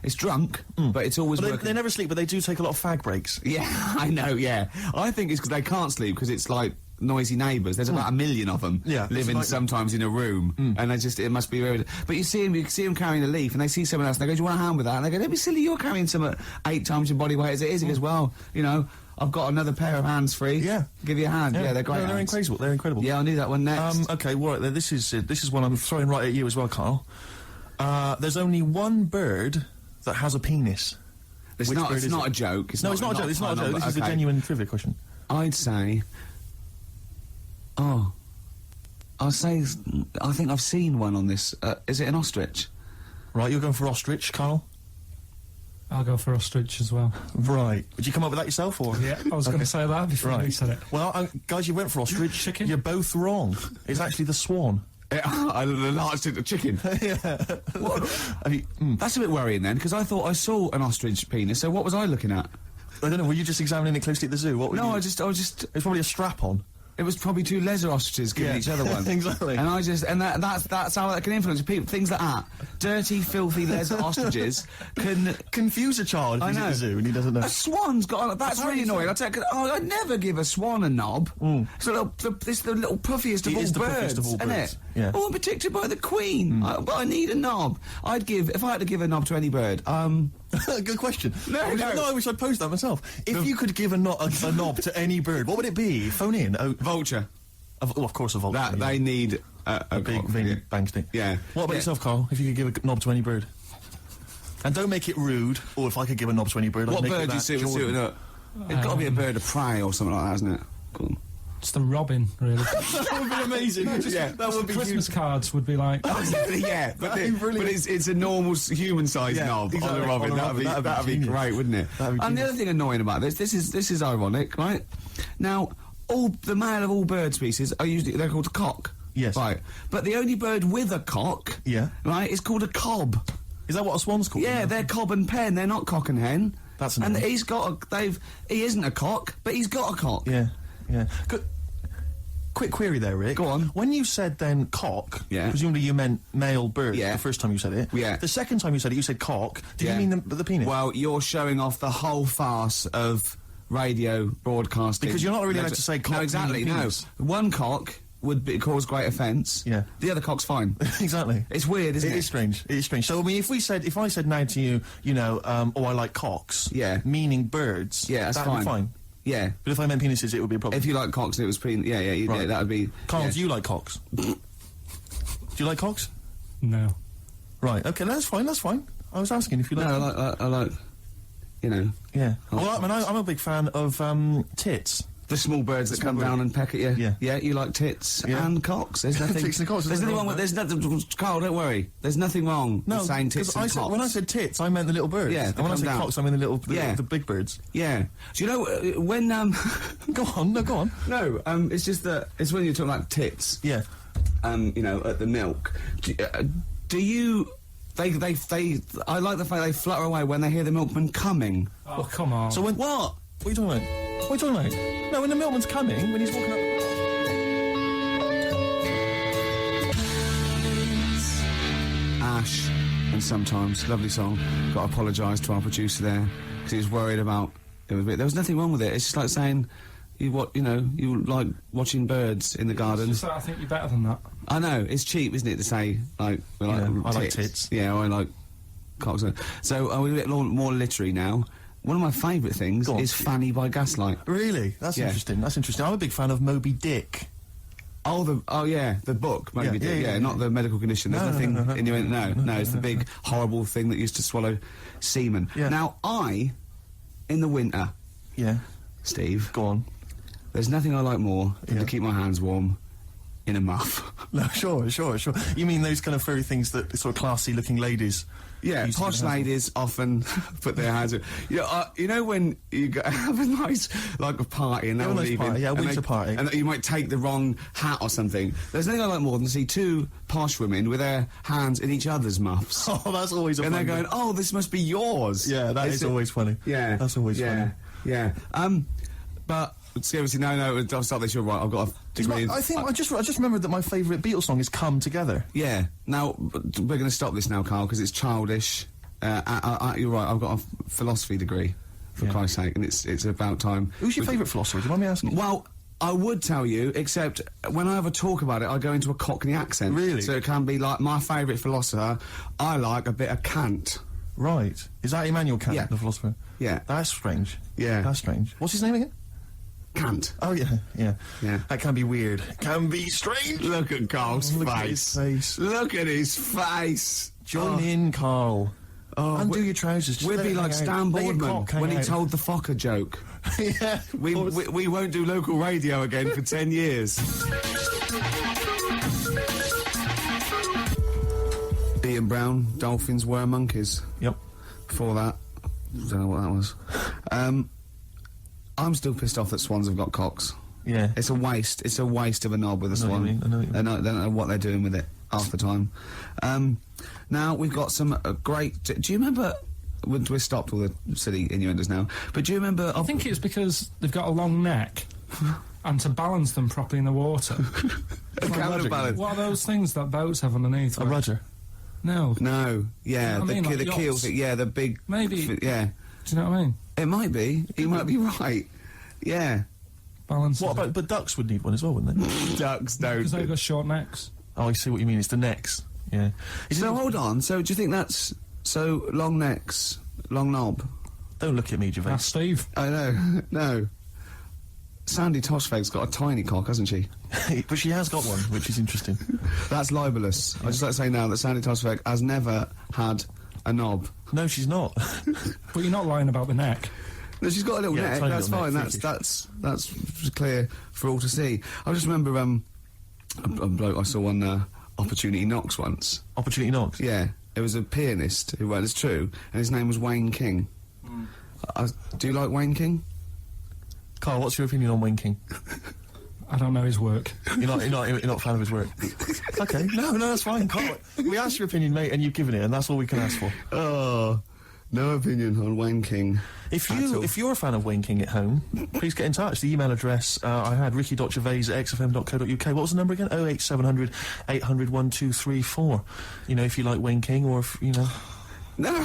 S1: It's drunk, but it's always working.
S2: They never sleep, but they do take a lot of fag breaks.
S1: Yeah, I know, yeah. I think it's because they can't sleep, because it's like noisy neighbours. There's about 1 million of them living sometimes in a room, and it must be very... But you see them carrying a leaf, and they see someone else, and they go, do you want a hand with that? And they go, don't be silly, you're carrying some 8 times your body weight as it is. He goes, well, I've got another pair of hands free. Yeah. Give you a hand. Yeah, they're great.
S2: No, they're incredible. They're incredible.
S1: Yeah, I'll need that one next.
S2: Okay, well, this is one I'm throwing right at you as well, Karl. There's only one bird that has a penis.
S1: It's not a joke.
S2: It's not a joke. This is a genuine trivia question.
S1: I'd say... Oh. I'll say... I think I've seen one on this. Is it an ostrich?
S2: Right, you're going for ostrich, Karl?
S3: I'll go for ostrich as well.
S2: Right. Would you come up with that yourself, or...?
S3: Yeah, I was going to say that before you said it.
S2: Well, guys, you went for ostrich.
S3: Chicken?
S2: You're both wrong. It's actually the swan.
S1: I enlarged it to chicken. That's a bit worrying then, because I thought I saw an ostrich penis, so what was I looking at?
S2: I don't know, were you just examining it closely at the zoo?
S1: I was just...
S2: It's probably a strap-on.
S1: It was probably two leather ostriches giving each other one.
S2: Exactly.
S1: And that's how that can influence people. Things like that. Dirty, filthy leather ostriches can
S2: confuse a child if he's at the zoo and he doesn't know.
S1: A swan's got. That's really annoying. I'd never give a swan a knob. It's the little puffiest of all birds, isn't it?
S2: Yeah.
S1: Oh, I'm protected by the Queen. But I need a knob. If I had to give a knob to any bird.
S2: Good question.
S1: No,
S2: I wish I'd posed that myself. If you could give a knob to any bird, what would it be? Phone in.
S1: Vulture.
S2: Of course, a vulture.
S1: They need
S2: a big bang stick.
S1: Yeah.
S2: What about yourself, Carl? If you could give a knob to any bird, and don't make it rude. Or if I could give a knob to any bird,
S1: what
S2: I'd make
S1: bird
S2: it
S1: do you see with suiting up? It's got to be a bird of prey or something like that, hasn't it? Cool.
S3: It's the robin, really.
S2: That would be amazing.
S1: That would be
S3: Christmas cards would be like.
S1: Yeah, but it's a normal human-sized knob on a robin. That'd be great, wouldn't it? And the other thing annoying about this is ironic, right? Now, the male of all bird species they're called a cock.
S2: Yes.
S1: Right. But the only bird with a cock, right, is called a cob.
S2: Is that what a swan's called?
S1: Yeah, they're cob and pen. They're not cock and hen.
S2: That's annoying.
S1: And he isn't a cock, but he's got a cock.
S2: Yeah. Good. Quick query there, Rick.
S1: Go on.
S2: When you said then cock, presumably you meant male bird the first time you said it.
S1: Yeah.
S2: The second time you said it, you said cock. Did you mean the penis?
S1: Well, you're showing off the whole farce of radio broadcasting.
S2: Because you're not really allowed to say cock.
S1: No, exactly, no. One cock would cause great offence.
S2: Yeah.
S1: The other cock's fine.
S2: Exactly.
S1: It's weird, isn't it?
S2: It is strange. It is strange. So, I mean, if I said now to you, I like cocks.
S1: Yeah.
S2: Meaning birds.
S1: Yeah, that's
S2: that'd be fine.
S1: Yeah.
S2: But if I meant penises, it would be a problem.
S1: If you like cocks and it was right. Yeah, that would be...
S2: Carl, do you like cocks? Do you like cocks?
S3: No.
S2: Right, okay, that's fine. I was asking if you like...
S1: No, I like,
S2: Yeah. Well, I'm a big fan of tits.
S1: The small birds that come down and peck at you.
S2: Yeah.
S1: Yeah, you like tits and cocks. There's nothing...
S2: Tits and cocks.
S1: There's nothing wrong with... There's nothing... Carl, don't worry. There's nothing wrong with saying tits and cocks.
S2: When I said tits, I meant the little birds.
S1: Yeah,
S2: and when I said cocks, I meant the big birds.
S1: Yeah. Do you know, when...
S2: Go on.
S1: No, it's just that... It's when you're talking like tits.
S2: Yeah.
S1: At the milk. Do you... I like the fact they flutter away when they hear the milkman coming.
S3: Oh, come on.
S2: So when... What are you talking about? No, when the milkman's coming, when he's walking up...
S1: Ash, and sometimes, lovely song. Got to apologise to our producer there, because he was worried about it a bit. There was nothing wrong with it. It's just like saying, you like watching birds in the garden.
S3: It's just that I think you're better than that.
S1: I know, it's cheap, isn't it, to say, I like
S2: tits.
S1: Yeah, or I like cocks. So, are we a bit more literary now? One of my favourite things is Fanny by Gaslight.
S2: Really? That's interesting. I'm a big fan of Moby Dick.
S1: The book, Moby Dick. Yeah, not the medical condition. There's nothing in your... No, it's the big, horrible thing that used to swallow semen. Yeah. Now, in the winter...
S2: Yeah.
S1: Steve.
S2: Go on.
S1: There's nothing I like more than to keep my hands warm in a muff.
S2: No, sure. You mean those kind of furry things that sort of classy-looking ladies...
S1: Yeah, posh ladies often put their hands in. You know when you have a nice, a party and they're all leaving...
S2: a winter party.
S1: And you might take the wrong hat or something. There's nothing I like more than to see two posh women with their hands in each other's muffs.
S2: Oh, that's always a
S1: And
S2: fun
S1: they're going, oh, this must be yours.
S2: Yeah, that is always funny.
S1: Yeah.
S2: That's always funny.
S1: Yeah. But... Seriously, no, I'll stop this. You're right. I've got a degree.
S2: I just remembered that my favourite Beatles song is "Come Together."
S1: Yeah. Now we're going to stop this now, Carl, because it's childish. You're right. I've got a philosophy degree, for Christ's sake, and it's about time.
S2: Who's your favourite philosopher? Do you mind me asking?
S1: Well, I would tell you, except when I have a talk about it, I go into a Cockney accent.
S2: Really?
S1: So it can be like my favourite philosopher. I like a bit of Kant.
S2: Right. Is that Immanuel Kant, the philosopher?
S1: Yeah.
S2: That's strange.
S1: Yeah.
S2: That's strange. What's his name again?
S1: Kant.
S2: Oh, yeah. That can be weird. Can be strange.
S1: Look at Carl's face.
S2: Look at his face.
S1: Look at his face.
S2: Join in, Carl. Undo your trousers. Just
S1: we'd be like Stan Boardman when he told the Fokker joke.
S2: Yeah.
S1: We won't do local radio again for 10 years. Ian Brown, Dolphins were monkeys.
S2: Yep.
S1: Before that, I don't know what that was. I'm still pissed off that swans have got cocks.
S2: Yeah.
S1: It's a waste. It's a waste of a knob with a swan.
S2: I know what you mean.
S1: They don't know what they're doing with it half the time. Now, we've got some great... Do you remember... We're stopped all the silly innuendos now. But do you remember...
S3: I think it's because they've got a long neck. and to balance them properly in the water.
S1: Counterbalance.
S3: What are those things that boats have underneath?
S2: A rudder.
S3: No.
S1: No, yeah,
S3: You know what I mean, like
S1: the keel
S3: yachts?
S1: thing, yeah, the big...
S3: Maybe.
S1: Yeah.
S3: Do you know what I mean?
S1: It might be. You might be right. Yeah.
S3: Balance.
S2: What about? But ducks would need one as well, wouldn't they?
S1: Ducks don't.
S3: Because they've got short necks.
S2: Oh, I see what you mean. It's the necks. Yeah.
S1: So hold on. So do you think that's... So, long necks, long knob?
S2: Don't look at me, Gervais.
S3: That's Steve.
S1: I know. No. Sandy Tossfeg's got a tiny cock, hasn't she?
S2: But she has got one, which is interesting.
S1: That's libelous. I'd just like to say now that Sandy Tossfeg has never had a knob.
S2: No, she's not.
S3: But you're not lying about the neck.
S1: No, she's got a little
S2: Yeah,
S1: neck.
S2: tiny
S1: That's
S2: little
S1: fine.
S2: neck,
S1: That's clear for all to see. I just remember a bloke I saw on Opportunity Knocks once.
S2: Opportunity knocks.
S1: Yeah, it was a pianist who went. It's true, and his name was Wayne King. Do you like Wayne King?
S2: Carl, what's your opinion on Wayne King?
S3: I don't know his work.
S2: You're not a fan of his work. Okay, no, that's fine. Carl, we asked your opinion, mate, and you've given it, and that's all we can ask for.
S1: Oh, no opinion on Wayne King.
S2: If you're a fan of Wayne King at home, please get in touch. The email address I had ricky.gervais@xfm.co.uk. What was the number again? 08700 800 1234. You know, if you like Wayne King, or if you know.
S1: No.
S2: Oh,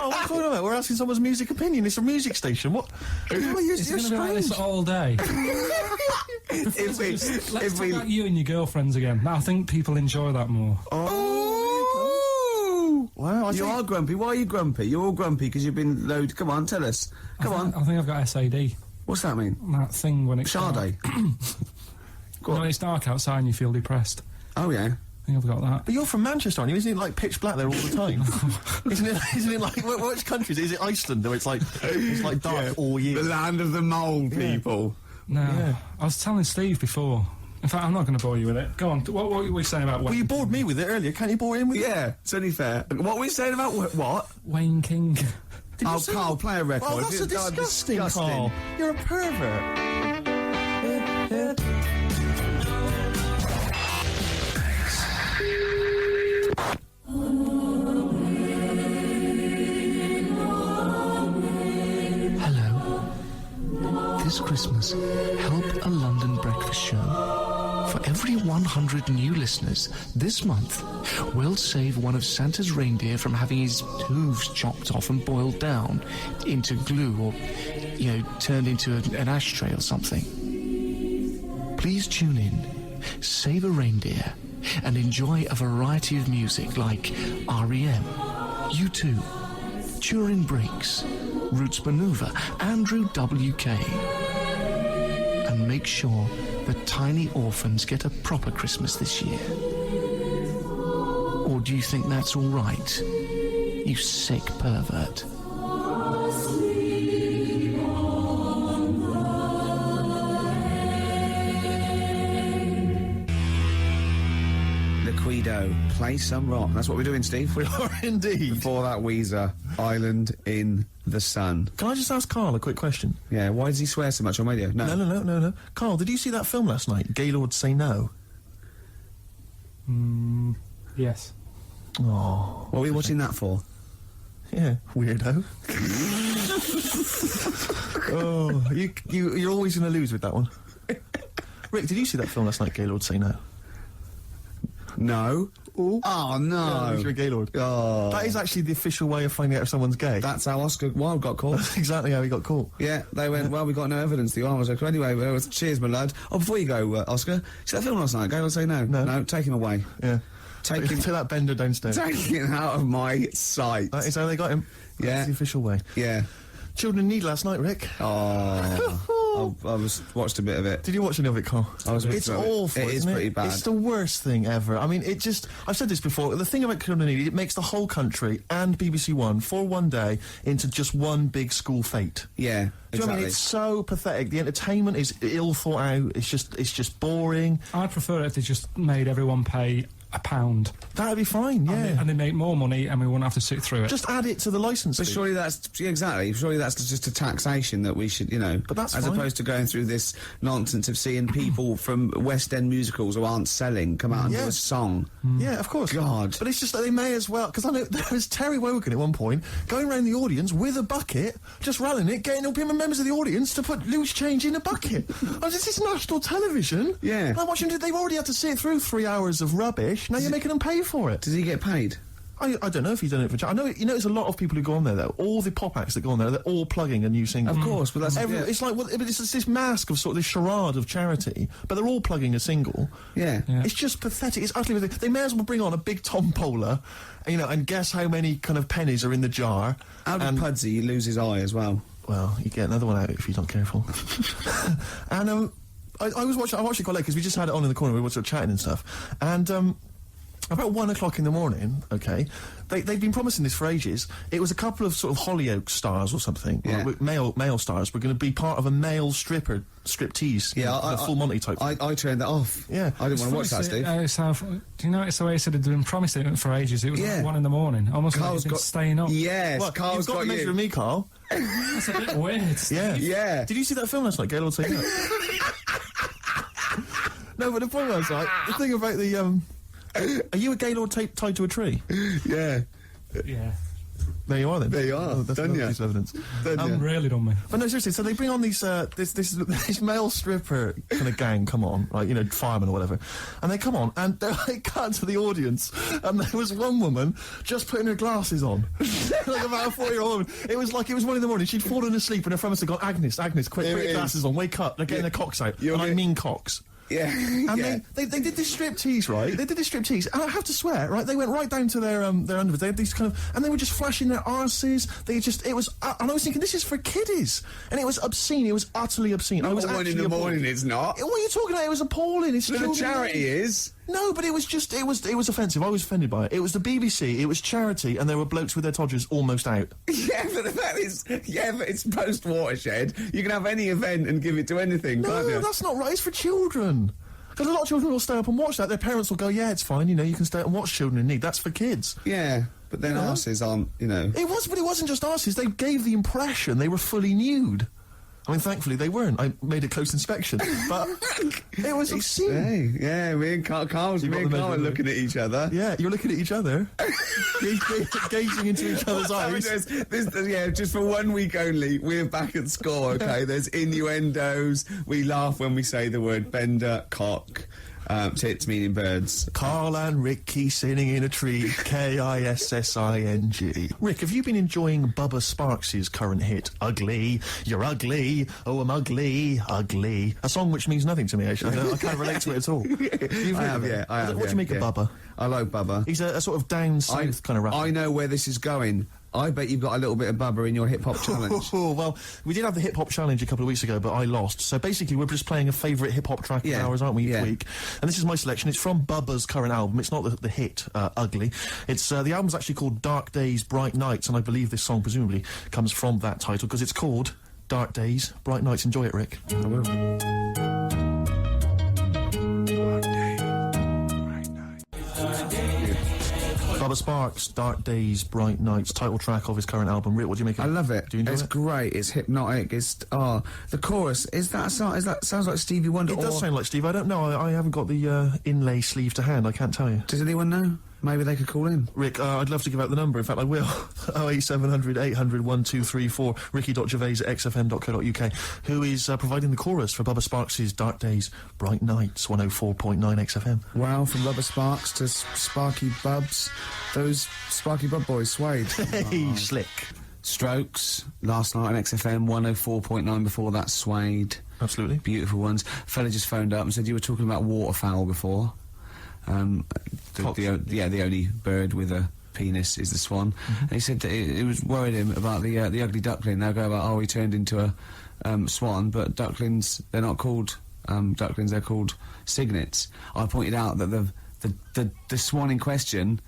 S2: what are you talking about? We're asking someone's music opinion. It's a music station. What? You're
S3: It's going to be like this all day. Let's talk about you and your girlfriends again. I think people enjoy that more.
S1: Oh!
S2: Wow,
S1: You are grumpy. Why are you grumpy? You're all grumpy because you've been loaded. Come on, tell us. Come on.
S3: I think I've got SAD.
S1: What's that mean?
S3: That thing when it's
S1: Sade.
S3: When it's dark outside and you feel depressed.
S1: Oh, yeah.
S3: I think I've got that.
S2: But you're from Manchester, aren't you? Isn't it like pitch black there all the time? Isn't it like which country is it? Iceland, where it's like dark all year.
S1: The land of the mole people.
S3: No.
S2: Yeah.
S3: I was telling Steve before. In fact, I'm not going to bore you with it. Go on. What were we saying about Wayne?
S2: Well, you bored me with it earlier. Can't you bore him with it?
S1: Yeah, it's only fair. What were we saying about what?
S3: Wayne King.
S1: Oh, Carl, play a record.
S2: Oh, that's a disgusting, Carl. You're a pervert.
S5: This Christmas, help a London breakfast show. For every 100 new listeners this month, we'll save one of Santa's reindeer from having his hooves chopped off and boiled down into glue or, turned into an ashtray or something. Please tune in, save a reindeer, and enjoy a variety of music like R.E.M., U2, Turin Breaks, Roots Maneuver, Andrew W.K. And make sure that tiny orphans get a proper Christmas this year. Or do you think that's all right, you sick pervert?
S1: Liquido, play some rock. That's what we're doing, Steve.
S2: We are indeed.
S1: Before that, Weezer, Island in the Sun.
S2: Can I just ask Carl a quick question?
S1: Yeah, why does he swear so much on radio?
S2: No. Carl, did you see that film last night, Gaylord Say No?
S3: Yes.
S2: Oh.
S1: What were you watching that for?
S2: Yeah, weirdo. Oh, you're always going to lose with that one. Rick, did you see that film last night, Gaylord Say No?
S1: No.
S2: Ooh.
S1: Oh, no.
S2: Yeah, you're a Gaylord.
S1: Oh.
S2: That is actually the official way of finding out if someone's gay.
S1: That's how Oscar Wilde got caught.
S2: That's exactly how he got caught.
S1: Yeah, they went, well, we got no evidence. The arm was okay. Anyway, cheers, my lad. Oh, before you go, Oscar, see that film last night? Go and say no.
S2: No,
S1: take him away.
S2: Yeah.
S1: Take him.
S2: To that bender downstairs.
S1: Take him out of my sight.
S2: That is how they got him.
S1: Yeah.
S2: That's the official way.
S1: Yeah.
S2: Children in Need last night, Rick.
S1: Oh. I watched a bit of it.
S2: Did you watch any of it, Carl?
S1: It's
S2: awful.
S1: It is
S2: isn't
S1: pretty bad.
S2: It's the worst thing ever. I mean, I've said this before. The thing about Children in Need, it makes the whole country and BBC One for one day into just one big school fete.
S1: Yeah,
S2: Do you know what I
S1: exactly.
S2: mean? It's so pathetic. The entertainment is ill thought out. It's just boring.
S3: I'd prefer it if they just made everyone pay £1.
S2: That'd be fine, yeah.
S3: And they make more money, and we wouldn't have to sit through it.
S2: Just add it to the licence
S1: But
S2: fee.
S1: surely surely that's just a taxation that we should,
S2: But that's
S1: as
S2: fine.
S1: opposed to going through this nonsense of seeing people from West End musicals who aren't selling come out and do
S2: Yeah.
S1: a song.
S2: Yeah, of course.
S1: God.
S2: But it's just that they may as well, because I know there was Terry Wogan at one point going around the audience with a bucket, just rallying it, getting all members of the audience to put loose change in a bucket. This is national television.
S1: Yeah.
S2: I'm watching, they've already had to sit through 3 hours of rubbish, now you're making them pay for it.
S1: Does he get paid?
S2: I don't know if he's done it for I know, there's a lot of people who go on there, though. All the pop acts that go on there, they're all plugging a new single.
S1: Of course, but that's...
S2: It's like, it's this mask of sort of this charade of charity, but they're all plugging a single.
S1: Yeah.
S2: It's just pathetic. It's utterly pathetic. They may as well bring on a big tombola, and guess how many kind of pennies are in the jar.
S1: Out of Pudsey, he loses his eye as well.
S2: Well, you get another one out if you're not careful. And I watched it quite late because we just had it on in the corner. We were sort of chatting and stuff, and about 1 o'clock in the morning, okay, they've been promising this for ages. It was a couple of sort of Hollyoaks stars or something,
S1: Yeah.
S2: male stars. Were going to be part of a male striptease.
S1: Yeah,
S2: a full Monty type.
S1: I turned that off.
S2: Yeah.
S1: I didn't want to watch that, Steve.
S3: Do you notice the way he said they'd been promised it for ages? It was like 1 in the morning, almost like he's been staying up.
S1: Yes,
S2: What,
S1: Carl's
S2: you've got to measure me, Carl.
S3: That's a bit weird.
S2: Yeah.
S1: Yeah.
S2: Did you see that film last night, Gaylord Take Up? No, but the point was, like, the thing about the, are you a Gaylord tied to a tree?
S1: Yeah.
S3: Yeah.
S2: There you are, then.
S1: There you are.
S2: That's
S1: Done
S2: another
S1: ya.
S2: piece of evidence.
S3: Really done me.
S2: But no, seriously, so they bring on these, this male stripper kind of gang come on, like, firemen or whatever, and they come on, and they cut to the audience, and there was one woman just putting her glasses on, like about a 4-year-old woman. It was 1 in the morning, she'd fallen asleep, and her friend had gone, Agnes, quick, put your glasses on, wake up, they're getting their cocks out, and I mean cocks.
S1: Yeah.
S2: And they did this striptease, right? They did this striptease, and I have to swear, right? They went right down to their underwear. They had these kind of, and they were just flashing their arses. It was, and I was thinking, this is for kiddies, and it was obscene. It was utterly obscene. I was
S1: 1 in the morning, it's not.
S2: What are you talking about? It was appalling. It's
S1: The charity is.
S2: No, but it was just, it was offensive. I was offended by it. It was the BBC, it was charity, and there were blokes with their todgers almost out.
S1: Yeah, but the fact is, but it's post-Watershed. You can have any event and give it to anything, can't you?
S2: No, that's not right. It's for children. Because a lot of children will stay up and watch that. Their parents will go, yeah, it's fine, you can stay up and watch children in need. That's for kids.
S1: Yeah, but then arses aren't,
S2: It was, but it wasn't just arses. They gave the impression they were fully nude. I mean, thankfully they weren't. I made a close inspection, but it was obscene.
S1: Hey, yeah, me and Carl are looking at each other.
S2: Yeah, you're looking at each other, gazing into each other's eyes.
S1: Just for 1 week only, we're back at score, okay? There's innuendos, we laugh when we say the word bender, cock, tits meaning birds.
S2: Carl and Ricky sitting in a tree, Kissing. Rick, have you been enjoying Bubba Sparks' current hit, Ugly? You're ugly, oh I'm ugly, ugly. A song which means nothing to me, actually. I can't relate to it at all.
S1: I have.
S2: What do you make of Bubba?
S1: I like Bubba.
S2: He's a sort of down south kind of rapper.
S1: I know where this is going. I bet you've got a little bit of Bubba in your hip-hop challenge.
S2: Well, we did have the hip-hop challenge a couple of weeks ago, but I lost. So basically, we're just playing a favourite hip-hop track of ours, aren't we, each week? And this is my selection. It's from Bubba's current album. It's not the hit, Ugly. It's the album's actually called Dark Days, Bright Nights, and I believe this song presumably comes from that title, because it's called Dark Days, Bright Nights. Enjoy it, Rick.
S1: I will.
S2: Bubba Sparks, Dark Days, Bright Nights, title track of his current album. Rick, what do you make of it?
S1: I love it.
S2: Do you enjoy
S1: it's
S2: it?
S1: great. It's hypnotic. It's the chorus. Is that a song? Sounds like Stevie Wonder?
S2: It does sound like Steve. I don't know. I haven't got the inlay sleeve to hand. I can't tell you.
S1: Does anyone know? Maybe they could call in.
S2: Rick, I'd love to give out the number. In fact, I will. 08700 800 1234. ricky.gervais@xfm.co.uk, who is providing the chorus for Bubba Sparks' Dark Days, Bright Nights, 104.9 XFM.
S1: Wow, from Rubber Sparks to Sparky Bubs. Those Sparky Bub boys, Suede.
S2: Hey, slick.
S1: Strokes, last night on XFM, 104.9 before that, Suede.
S2: Absolutely.
S1: Beautiful ones. Fella just phoned up and said you were talking about waterfowl before. The only bird with a penis is the swan. And he said that it was worried him about the ugly duckling. They'll go about, he turned into a swan, but ducklings, they're not called ducklings, they're called cygnets. I pointed out that the swan in question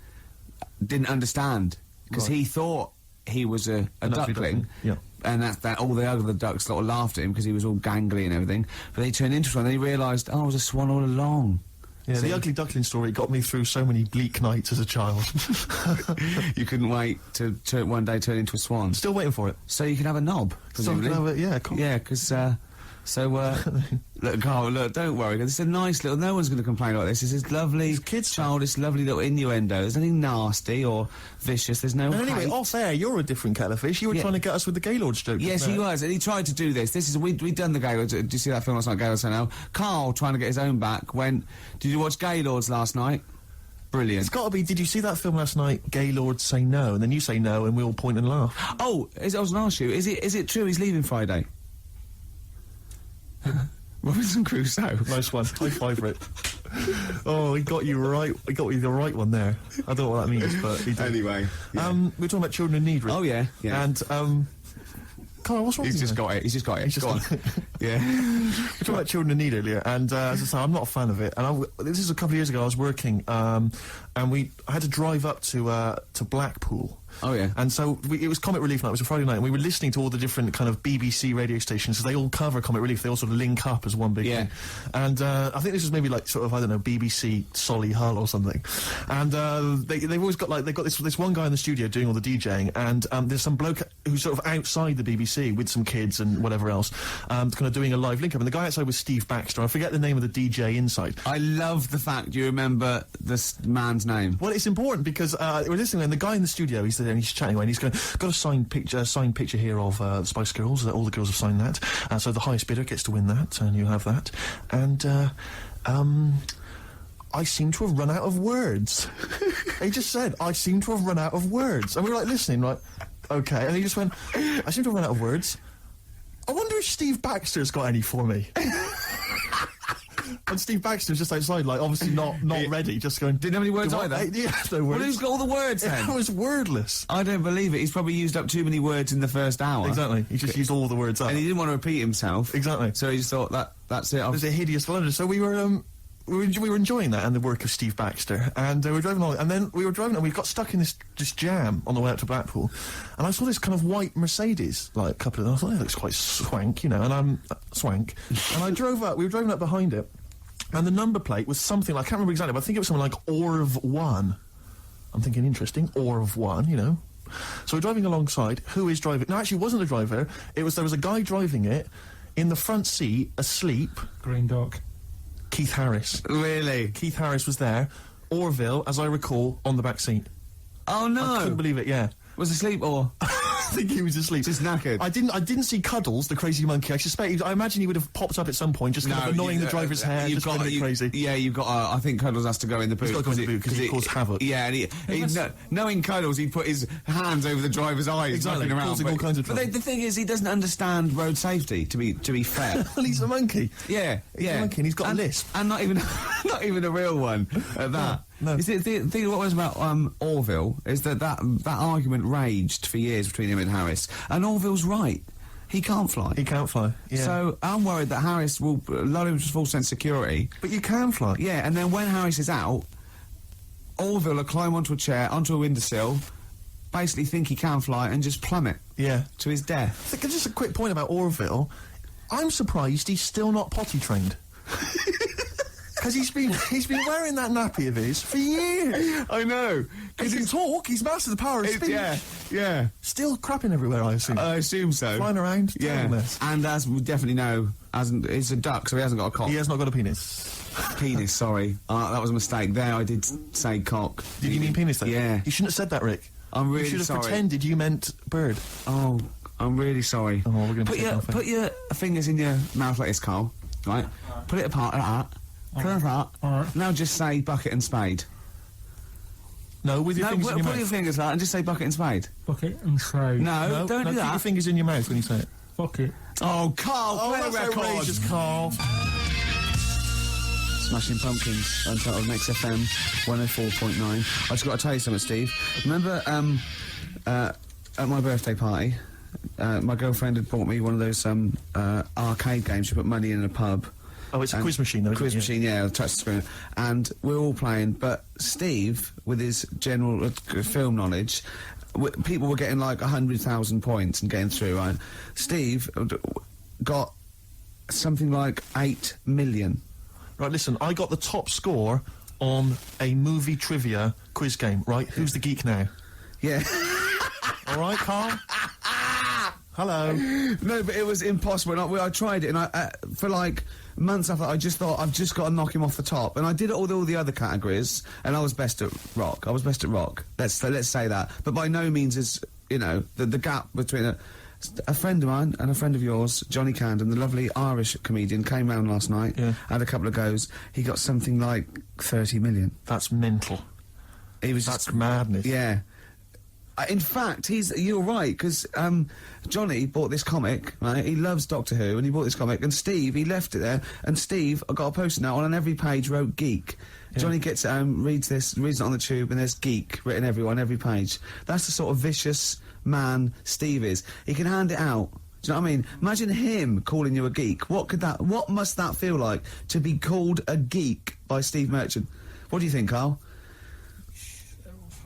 S1: didn't understand, because he thought he was a duckling.
S2: Yeah.
S1: And that all the other ducks sort of laughed at him because he was all gangly and everything. But they turned into a swan, and he realised, I was a swan all along.
S2: Yeah, the ugly duckling story got me through so many bleak nights as a child.
S1: You couldn't wait to one day turn into a swan.
S2: Still waiting for it.
S1: So you can have a knob, presumably.
S2: Yeah, cool.
S1: Yeah, because, look, Carl, look, don't worry. This is a nice little... No one's going to complain about this. This is lovely, childish, lovely little innuendo. There's nothing nasty or vicious. There's no...
S2: And anyway,
S1: hate.
S2: off air, you're a different kettle of fish. You were trying to get us with the Gaylord joke.
S1: Yes, he was, and he tried to do this. This is we'd done the Gaylord. Did you see that film last night, Gaylord Say No? Carl trying to get his own back. Did you watch Gaylords last night? Brilliant.
S2: It's got to be. Did you see that film last night? Gaylord Say No, and then you say no, and we all point and laugh.
S1: Oh, I was going to ask you. Is it true he's leaving Friday? Robinson Crusoe.
S2: Nice one. High five for it. Oh, he got you right. He got you the right one there. I don't know what that means, but he did.
S1: Anyway,
S2: we're talking about children in need, Rick.
S1: Oh yeah.
S2: And Carl, what's wrong?
S1: He's just got it. He's just got it. Go on. Yeah.
S2: We're talking about children in need earlier, and as I say, I'm not a fan of it. And this is a couple of years ago. I was working, and I had to drive up to Blackpool.
S1: Oh yeah.
S2: And so it was Comic Relief night. It was a Friday night, and we were listening to all the different kind of BBC radio stations. So they all cover Comic Relief. They all sort of link up as one big thing. And I think this was maybe like sort of, I don't know, BBC Solihull or something. And they've always got they've got this one guy in the studio doing all the DJing, and there's some bloke who's sort of outside the BBC with some kids and whatever else, kind of doing a live link up. And the guy outside was Steve Baxter. I forget the name of the DJ inside.
S1: I love the fact you remember this man's name.
S2: Well, it's important because we're listening, and the guy in the studio, he's there and he's chatting away, and he's going, got a signed picture here of the Spice Girls. All the girls have signed that, so the highest bidder gets to win that, and you have that. And I seem to have run out of words. He just said, I seem to have run out of words, and we were like listening, like, okay, and he just went, I seem to have run out of words. I wonder if Steve Baxter's got any for me. And Steve Baxter's just outside, like, obviously not ready, just going...
S1: Didn't have any words either?
S2: Yeah, no words.
S1: Well, who's got all the words then?
S2: It was wordless.
S1: I don't believe it. He's probably used up too many words in the first hour.
S2: Exactly. He just used all the words up.
S1: And he didn't want to repeat himself.
S2: Exactly.
S1: So he just thought, that's it.
S2: It was a hideous blunder. So we were enjoying that and the work of Steve Baxter, and we were driving along, and then we were driving, and we got stuck in this jam on the way out to Blackpool, and I saw this kind of white Mercedes, like, a couple of them. I thought, it looks quite swank, you know, and I'm swank. And I drove up, we were driving up behind it, and the number plate was something, like, I can't remember exactly, but I think it was something like Orv 1. I'm thinking, interesting, Orv 1, you know. So we're driving alongside, who is driving? No, actually, it wasn't a driver, there was a guy driving it, in the front seat, asleep.
S3: Green Duck.
S2: Keith Harris.
S1: Really?
S2: Keith Harris was there. Orville, as I recall, on the back seat.
S1: Oh, no.
S2: I couldn't believe it, yeah.
S1: Was asleep or?
S2: I think he was asleep.
S1: Just knackered.
S2: I didn't see Cuddles, the crazy monkey. I imagine he would have popped up at some point, just kind of annoying the driver's hair, just going a bit crazy.
S1: Yeah, you've got. I think Cuddles has to go in the boot.
S2: He's got to go in the boot because he caused havoc.
S1: Yeah, and knowing Cuddles, he'd put his hands over the driver's eyes,
S2: exactly,
S1: around,
S2: causing all kinds of trouble.
S1: But the thing is, he doesn't understand road safety. To be fair,
S2: well, he's a monkey.
S1: Yeah,
S2: he's a monkey, and he's got a lisp,
S1: and not even a real one at that.
S2: No.
S1: You see, the thing what was about Orville is that argument raged for years between him and Harris, and Orville's right. He can't fly.
S2: He can't fly, yeah.
S1: So I'm worried that Harris will lull him to full sense of security.
S2: But you can fly.
S1: Yeah, and then when Harris is out, Orville will climb onto a chair, onto a windowsill, basically think he can fly, and just plummet.
S2: Yeah.
S1: To his death.
S2: Just a quick point about Orville. I'm surprised he's still not potty trained. Because he's been wearing that nappy of his for years.
S1: I know.
S2: Because he can talk, he's mastered the power of speech.
S1: Yeah.
S2: Still crapping everywhere, I assume.
S1: I assume so.
S2: Flying around,
S1: yeah.
S2: Mess.
S1: And as we definitely know, it's a duck, so he hasn't got a cock.
S2: He has not got a penis.
S1: Penis, sorry. That was a mistake. There, I did say cock.
S2: Did you mean penis, though?
S1: Yeah.
S2: You shouldn't have said that, Rick.
S1: I'm really sorry.
S2: You should have pretended you meant bird.
S1: Oh, I'm really sorry.
S2: Oh, we're going to
S1: put your fingers in your mouth like this, Carl. Right? Put it apart like that. Now just say bucket and spade.
S2: No, with your fingers in your mouth.
S1: Put your fingers out and just say bucket and spade.
S3: Bucket and spade.
S1: No, don't do that.
S2: Keep your fingers in your mouth when you say it.
S3: Bucket.
S1: Oh, Carl, play
S2: that's
S1: a record.
S2: outrageous, Carl.
S1: Smashing Pumpkins, untitled on XFM 104.9. I just got to tell you something, Steve. Remember, at my birthday party, my girlfriend had bought me one of those arcade games. She put money in a pub.
S2: Oh, it's a quiz machine, though.
S1: Quiz machine, yeah, touch the screen. And we're all playing, but Steve, with his general film knowledge, people were getting like 100,000 points and getting through, right? Steve got something like 8 million.
S2: Right, listen, I got the top score on a movie trivia quiz game, right? Who's the geek now?
S1: Yeah.
S2: All right, Carl? Hello.
S1: No, but it was impossible. And I tried it, and for like months after, I just thought I've just got to knock him off the top. And I did all the other categories, and I was best at rock. Let's say that. But by no means is the gap between a friend of mine and a friend of yours, Johnny Camden, the lovely Irish comedian, came round last night.
S2: Yeah.
S1: Had a couple of goes. He got something like 30 million.
S2: That's mental. That's madness.
S1: Yeah. In fact, you're right, because Johnny bought this comic, right? He loves Doctor Who, and he bought this comic, and Steve, he left it there, and Steve, I got a post-it note on every page, wrote geek. Yeah. Johnny gets it home, reads it on the tube, and there's geek written on every page. That's the sort of vicious man Steve is. He can hand it out. Do you know what I mean? Imagine him calling you a geek. What must that feel like, to be called a geek by Steve Merchant? What do you think, Carl?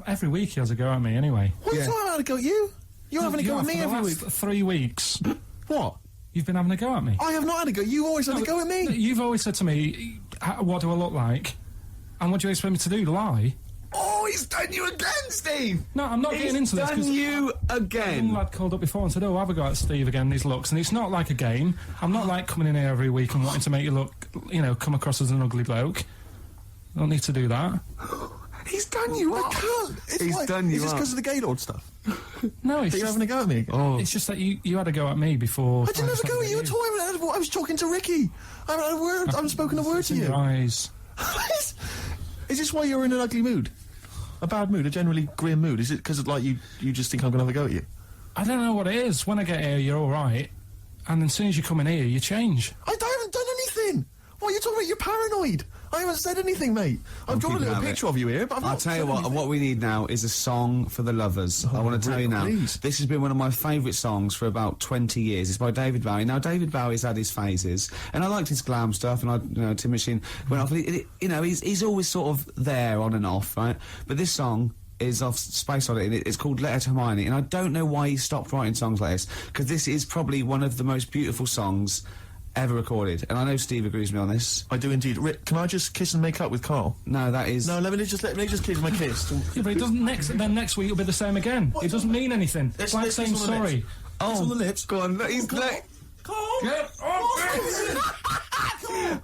S3: Every week he has a go at me, anyway.
S2: What are you talking about, a go at you? You're having a go at me every week.
S3: 3 weeks.
S2: What?
S3: You've been having a go at me.
S2: I have not had a go. You've always had a go at me.
S3: You've always said to me, what do I look like? And what do you expect me to do, lie?
S1: Oh, he's done you again, Steve!
S3: No, I'm not getting into this.
S1: He's done you again.
S3: One lad called up before and said, have a go at Steve again, these looks. And it's not like a game. I'm not like coming in here every week and wanting to make you look, come across as an ugly bloke. I don't need to do that.
S1: He's done you up. He's done you
S2: up. Is this
S1: up.
S2: because of the Gaylord stuff?
S3: No, it's
S2: you're
S3: just
S2: having a go at me.
S1: Oh.
S3: It's just that you had a go at me before.
S2: I didn't have a go at you at all. I was talking to Ricky. I haven't had a word. I haven't spoken a word to you.
S3: Your eyes.
S2: Is this why you're in an ugly mood? A bad mood? A generally grim mood? Is it because you just think I'm going to have a go at you?
S3: I don't know what it is. When I get here, you're all right. And then as soon as you come in here, you change.
S2: I haven't done anything. What are you talking about? You're paranoid. I haven't said anything, mate. I've drawn a little picture of you here, but I've not
S1: I'll tell you what,
S2: anything.
S1: what we need now is a song for the lovers. I want to tell you now.
S2: Please.
S1: This has been one of my favourite songs for about 20 years. It's by David Bowie. Now, David Bowie's had his phases, and I liked his glam stuff, and Tin Machine went off. He's always sort of there, on and off, right? But this song is off Space Oddity, and it's called Letter to Hermione, and I don't know why he stopped writing songs like this, because this is probably one of the most beautiful songs ever recorded, and I know Steve agrees with me on this.
S2: I do indeed. Rick, can I just kiss and make up with Carl?
S1: No, that is...
S2: No, let me just kiss my kiss.
S3: Yeah, but it doesn't next week it'll be the same again. It doesn't mean anything. It's like saying sorry.
S2: Kiss on the lips.
S1: Go on, he's...
S2: Carl!
S1: Get off!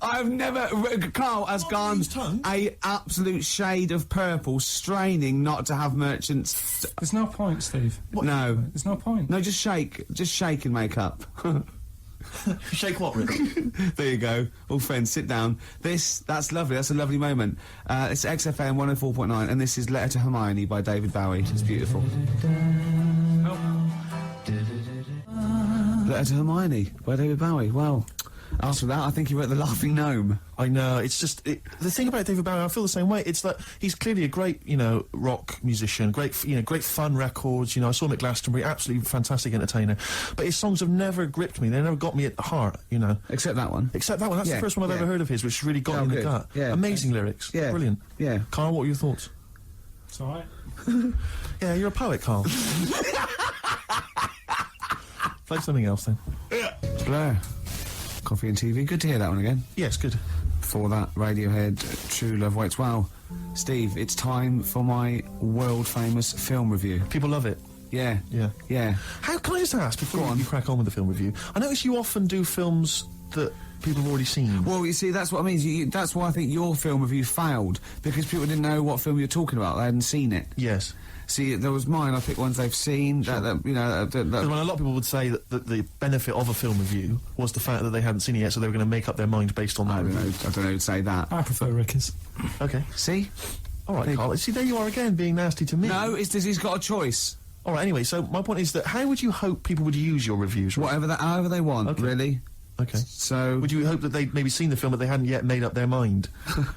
S1: I've never... Carl has gone a absolute shade of purple, straining not to have Merchant's...
S3: There's no point, Steve.
S1: No.
S3: There's no point.
S1: No, just shake and make up.
S2: Shake what, Rick?
S1: There you go. All friends, sit down. That's lovely. That's a lovely moment. It's XFM 104.9, and this is Letter to Hermione by David Bowie. It's beautiful. Letter to Hermione by David Bowie. Well, after that, I think he wrote The Laughing Gnome.
S2: I know, it's just... the thing about David Bowie, I feel the same way. It's that he's clearly a great, rock musician, great fun records, I saw him at Glastonbury, absolutely fantastic entertainer. But his songs have never gripped me, they never got me at the heart,
S1: Except that one.
S2: Except that one, that's the first one I've ever heard of his, which really got me in the gut.
S1: Yeah.
S2: Amazing lyrics.
S1: Yeah.
S2: Brilliant.
S1: Yeah.
S2: Carl, what are your thoughts?
S3: It's all right.
S2: Yeah, you're a poet, Carl. Play something else, then.
S1: Blur. Coffee and TV. Good to hear that one again.
S2: Yes, good.
S1: Before that, Radiohead, True Love Waits. Wow. Steve, it's time for my world-famous film review.
S2: People love it.
S1: Yeah.
S2: Yeah.
S1: Yeah.
S2: How can I just ask, before you crack on with the film review, I notice you often do films that people have already seen.
S1: Well, you see, that's what I mean. That's why I think your film review failed, because people didn't know what film you're talking about. They hadn't seen it.
S2: Yes.
S1: See, there was mine. I picked ones they've seen.
S2: Sure.
S1: That
S2: When a lot of people would say that the benefit of a film review was the fact that they hadn't seen it yet, so they were going to make up their mind based on that.
S1: I don't know who'd say that.
S3: I prefer Ricky's.
S2: Okay.
S1: See?
S2: All right, Carl. See, there you are again, being nasty to me.
S1: No, he's got a choice.
S2: All right. Anyway, so my point is that how would you hope people would use your reviews? Right?
S1: However they want.
S2: Okay.
S1: Really.
S2: Okay.
S1: So,
S2: would you hope that they'd maybe seen the film but they hadn't yet made up their mind?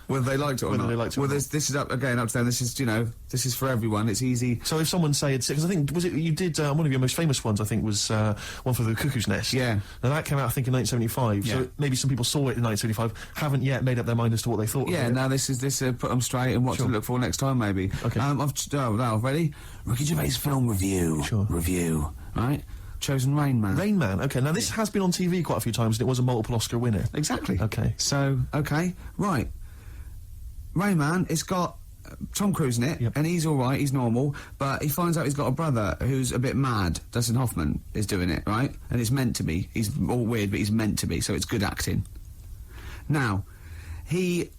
S1: whether they liked it or
S2: Whether
S1: not.
S2: they liked it or
S1: well,
S2: not.
S1: this is up to them. This is this is for everyone. It's easy.
S2: So if someone say it's, because I think you did one of your most famous ones, I think, was one for The Cuckoo's Nest.
S1: Yeah.
S2: Now that came out I think in 1975.
S1: Yeah.
S2: So maybe some people saw it in 1975, haven't yet made up their mind as to what they thought.
S1: Yeah.
S2: of it.
S1: Now this put them straight and what
S2: Sure.
S1: to look for next time maybe.
S2: Okay.
S1: Now ready? Ricky Gervais film review.
S2: Sure.
S1: Review. Right. chosen Rain Man.
S2: Rain Man. Okay, now this has been on TV quite a few times, and it was a multiple Oscar winner.
S1: Exactly.
S2: Okay.
S1: So, okay, right. Rain Man, it's got Tom Cruise in it,
S2: Yep.
S1: and he's all right, he's normal, but he finds out he's got a brother who's a bit mad. Dustin Hoffman is doing it, right? And it's meant to be. He's all weird, but he's meant to be, so it's good acting. Now, he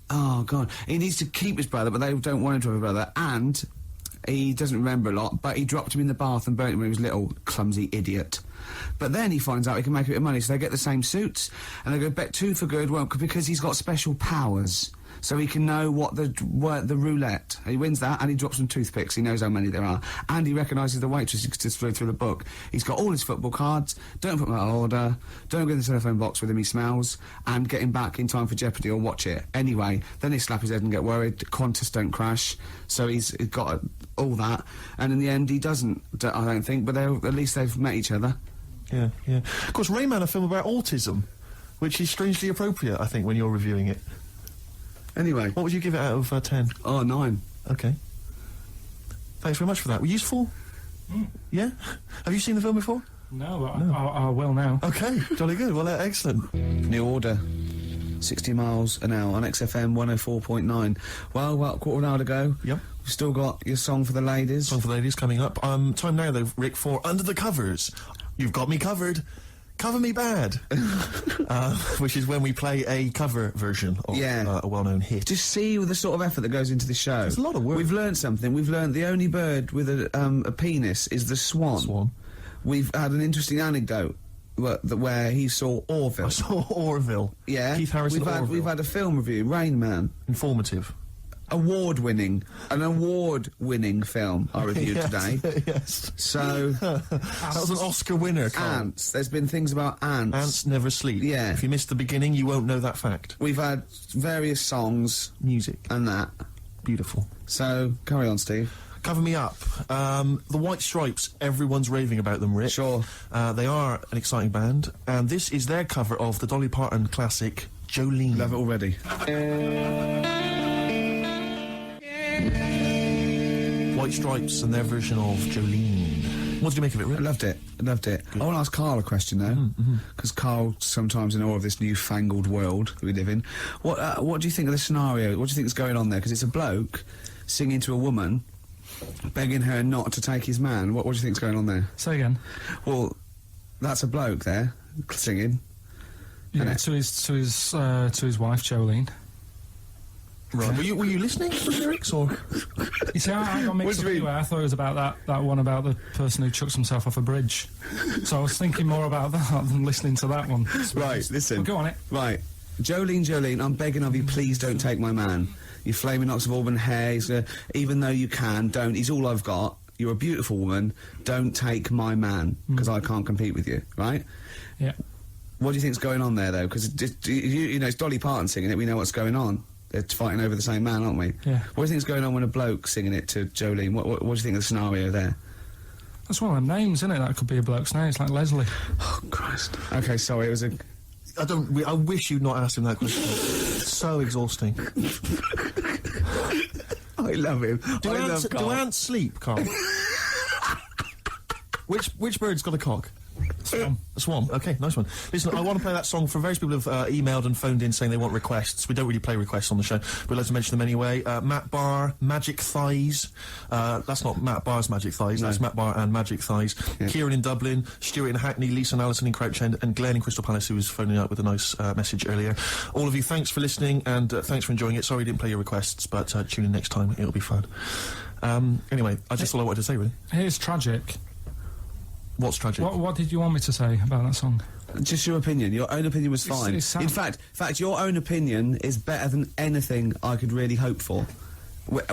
S1: needs to keep his brother, but they don't want him to have a brother, and he doesn't remember a lot, but he dropped him in the bath and burnt him when he was little. Clumsy idiot. But then he finds out he can make a bit of money, so they get the same suits, and they go bet 2 for good, because he's got special powers. So he can know what the roulette. He wins that, and he drops some toothpicks. He knows how many there are, and he recognises the waitress just through the book. He's got all his football cards. Don't put them out of order. Don't go in the telephone box with him. He smells, and get him back in time for Jeopardy or watch it anyway. Then he slap his head and get worried. Qantas don't crash, so he's got all that. And in the end, he doesn't. I don't think, but at least they've met each other.
S2: Yeah, yeah. Of course, Rain Man, a film about autism, which is strangely appropriate, I think, when you're reviewing it.
S1: Anyway,
S2: What would you give it out of 10?
S1: oh 9.
S2: Okay. Thanks very much for that. Were you useful? Yeah? Have you seen the film before?
S3: No, but I will now.
S2: Okay, jolly good. Well, excellent.
S1: New Order. 60 miles an hour on XFM 104.9. Well, about a quarter of an hour to go.
S2: Yep.
S1: We've still got your song for the ladies.
S2: Song for the ladies coming up. Time now, though, Rick, for Under the Covers. You've got me covered. Cover Me Bad. Which is when we play a cover version of a well-known hit.
S1: Just see the sort of effort that goes into the show.
S2: There's a lot of work.
S1: We've learned something. We've learned the only bird with a penis is the swan.
S2: Swan.
S1: We've had an interesting anecdote where he saw Orville.
S2: I saw Orville.
S1: Yeah.
S2: Keith Harrison Orville.
S1: We've had a film review, Rain Man.
S2: Informative.
S1: An award-winning film I reviewed today.
S2: Yes.
S1: So...
S2: That was an Oscar winner, Carl.
S1: Ants. There's been things about ants.
S2: Ants never sleep.
S1: Yeah.
S2: If you missed the beginning, you won't know that fact.
S1: We've had various songs
S2: Music.
S1: and that.
S2: Beautiful.
S1: So, carry on, Steve.
S2: Cover Me Up. The White Stripes, everyone's raving about them, Rick.
S1: Sure.
S2: They are an exciting band, and this is their cover of the Dolly Parton classic, Jolene.
S1: Love it already.
S2: White Stripes and their version of Jolene. What did you make of it, Rick?
S1: I loved it. I want to ask Karl a question, though, because Karl's sometimes in awe of this newfangled world that we live in. What do you think of the scenario? What do you think is going on there? Because it's a bloke singing to a woman, begging her not to take his man. What do you think is going on there?
S3: Say again.
S1: Well, that's a bloke there singing.
S3: Yeah, to his wife Jolene.
S2: Right. Were you listening to the lyrics, or?
S3: You see, I got mixed up anyway. I thought it was about that one about the person who chucks himself off a bridge. So I was thinking more about that than listening to that one.
S1: Right, listen.
S3: Well, go on it.
S1: Right. Jolene, I'm begging of you, please don't take my man. You flaming locks of auburn hair, even though you can, don't. He's all I've got. You're a beautiful woman. Don't take my man, because I can't compete with you, right?
S3: Yeah.
S1: What do you think's going on there, though? Because, you know, it's Dolly Parton singing it. We know what's going on. They're fighting over the same man, aren't we?
S3: Yeah.
S1: What do you think's going on when a bloke's singing it to Jolene? What do you think of the scenario there?
S3: That's one of them names, isn't it? That could be a bloke's name. It's like Leslie.
S1: Oh, Christ. Okay, sorry, it was a...
S2: I wish you'd not asked him that question. So exhausting.
S1: I love him.
S2: Do ants sleep, Carl? Which bird's got a cock?
S3: Swan.
S2: A swan. Okay, nice one. Listen, I want to play that song for various people who've emailed and phoned in saying they want requests. We don't really play requests on the show, but we'd like to mention them anyway. Matt Barr, Magic Thighs. That's not Matt Barr's Magic Thighs, that's Matt Barr and Magic Thighs. Yeah. Kieran in Dublin, Stuart in Hackney, Lisa and Alison in Crouch End, and Glenn in Crystal Palace, who was phoning up with a nice message earlier. All of you, thanks for listening, and thanks for enjoying it. Sorry we didn't play your requests, but tune in next time, it'll be fun. Anyway, that's all I wanted to say, really.
S3: Here's tragic.
S2: What's tragic?
S3: What did you want me to say about that song?
S1: Just your opinion. Your own opinion was fine.
S3: It's
S1: in fact, your own opinion is better than anything I could really hope for.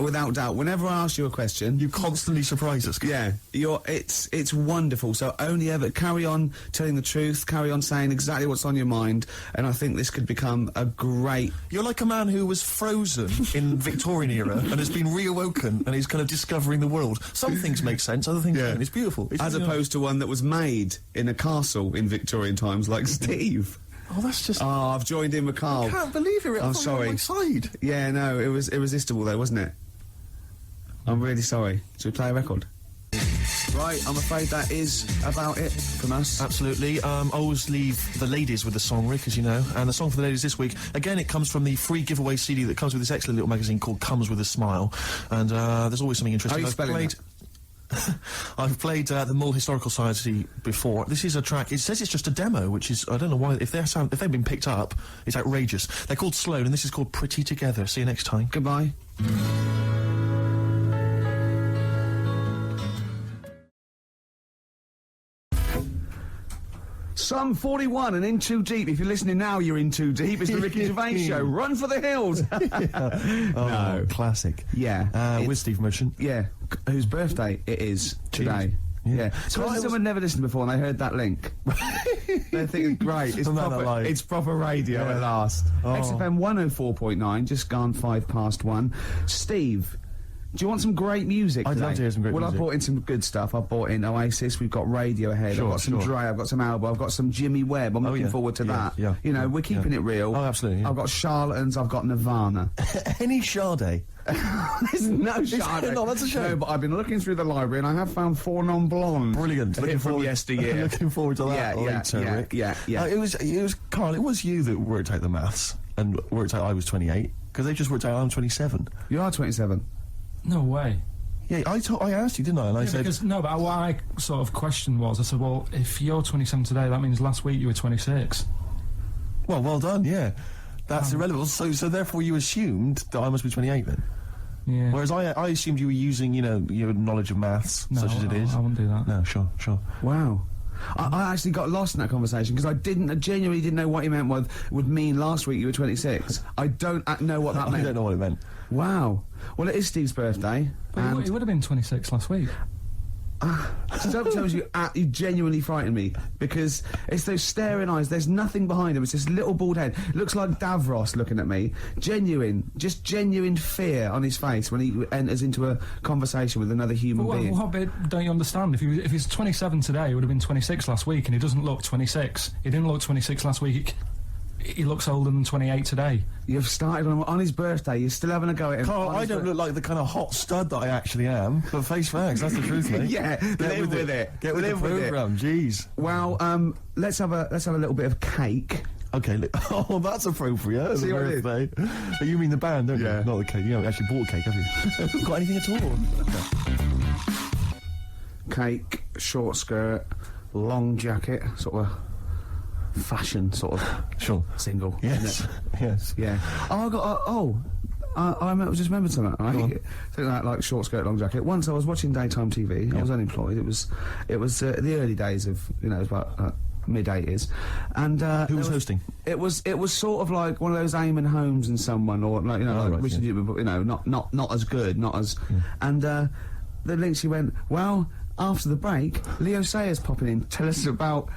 S1: Without doubt. Whenever I ask you a question...
S2: You constantly surprise us.
S1: Yeah. It's wonderful. So only ever... Carry on telling the truth. Carry on saying exactly what's on your mind. And I think this could become a great...
S2: You're like a man who was frozen in Victorian era and has been reawoken and is kind of discovering the world. Some things make sense, other things don't. It's beautiful.
S1: As opposed to one that was made in a castle in Victorian times, like Steve.
S2: Oh, that's just...
S1: Oh, I've joined in with Karl.
S2: I can't believe it.
S1: I'm sorry.
S2: On my side.
S1: Yeah, no, it was irresistible though, wasn't it? I'm really sorry. Should we play a record? Right, I'm afraid that is about it from us.
S2: Absolutely. I always leave the ladies with the song, Rick, as you know. And the song for the ladies this week, again, it comes from the free giveaway CD that comes with this excellent little magazine called Comes With a Smile. And there's always something interesting.
S1: How are you spelling it?
S2: I've played the Mull Historical Society before. This is a track. It says it's just a demo, which is, I don't know why. If they've been picked up, it's outrageous. They're called Sloan, and this is called Pretty Together. See you next time.
S1: Goodbye. Some 41 and in too deep. If you're listening now, you're in too deep. It's the Ricky Gervais Show. Run for the hills.
S2: No, classic.
S1: Yeah.
S2: With Steve Merchant.
S1: Yeah. Whose birthday it is today. Yeah. So someone never listened before and they heard that link. They're thinking, great, it's proper radio at last. XFM 104.9, just gone 1:05. Steve, do you want some great music today?
S2: I'd love to hear some great music.
S1: Well, I brought in some good stuff. I've brought in Oasis, we've got Radiohead, I've got some Dre, I've got some Alba, I've got some Jimmy Webb. I'm looking forward to that.
S2: Yeah.
S1: You know, we're keeping it real.
S2: Oh, absolutely. Yeah.
S1: I've got Charlatans, I've got Nirvana.
S2: Any Sade?
S1: There's no Sade.
S2: No, that's a shame.
S1: No, but I've been looking through the library and I have found 4 non-blondes.
S2: Brilliant.
S1: Looking from yesteryear.
S2: Looking forward to that later, Rick.
S1: Yeah.
S2: It was Carl, it was you that worked out the maths and worked out I was 28, because they just worked out I'm 27.
S1: You are 27.
S3: No way.
S2: Yeah, I asked you, didn't I? And I said...
S3: Because, no, but what I sort of questioned was, I said, well, if you're 27 today, that means last week you were 26.
S2: Well done, yeah. That's irrelevant. So therefore you assumed that I must be 28 then?
S3: Yeah.
S2: Whereas I assumed you were using, your knowledge of maths, such as it is.
S3: I wouldn't do that.
S2: No, sure.
S1: Wow. I actually got lost in that conversation because I genuinely didn't know what he meant would mean last week you were 26. I don't know what that meant.
S2: I don't know what it meant.
S1: Wow. Well, it is Steve's birthday.
S3: But he would have been 26 last week.
S1: Stuff tells you genuinely frightened me because it's those staring eyes. There's nothing behind him. It's this little bald head. Looks like Davros looking at me. Genuine fear on his face when he enters into a conversation with another human being.
S3: What bit don't you understand? If he's 27 today, he would have been 26 last week, and he doesn't look 26. He didn't look 26 last week. He looks older than 28 today.
S1: You've started on his birthday. You're still having a go at him.
S2: Carl, I don't look like the kind of hot stud that I actually am, but face facts, that's the truth, mate.
S1: Yeah, live with it.
S2: Get with the programme, jeez.
S1: Well, let's have a little bit of cake.
S2: Okay, oh, that's appropriate.
S1: See what it is?
S2: Birthday. But you mean the band, don't you? Not the cake. You haven't actually bought a cake, have you? Got anything at all?
S1: Cake, short skirt, long jacket, sort of fashion sort of single.
S2: Yes.
S1: Yeah. Oh, I just remembered something. Right? Think like short skirt, long jacket. Once I was watching daytime TV. I was unemployed. It was the early days of it was about mid-80s, and
S2: who was hosting?
S1: It was sort of like one of those Eamon Holmes and someone, or like Richard, not as good, not as, and the link she went, well, after the break, Leo Sayers popping in, tell us about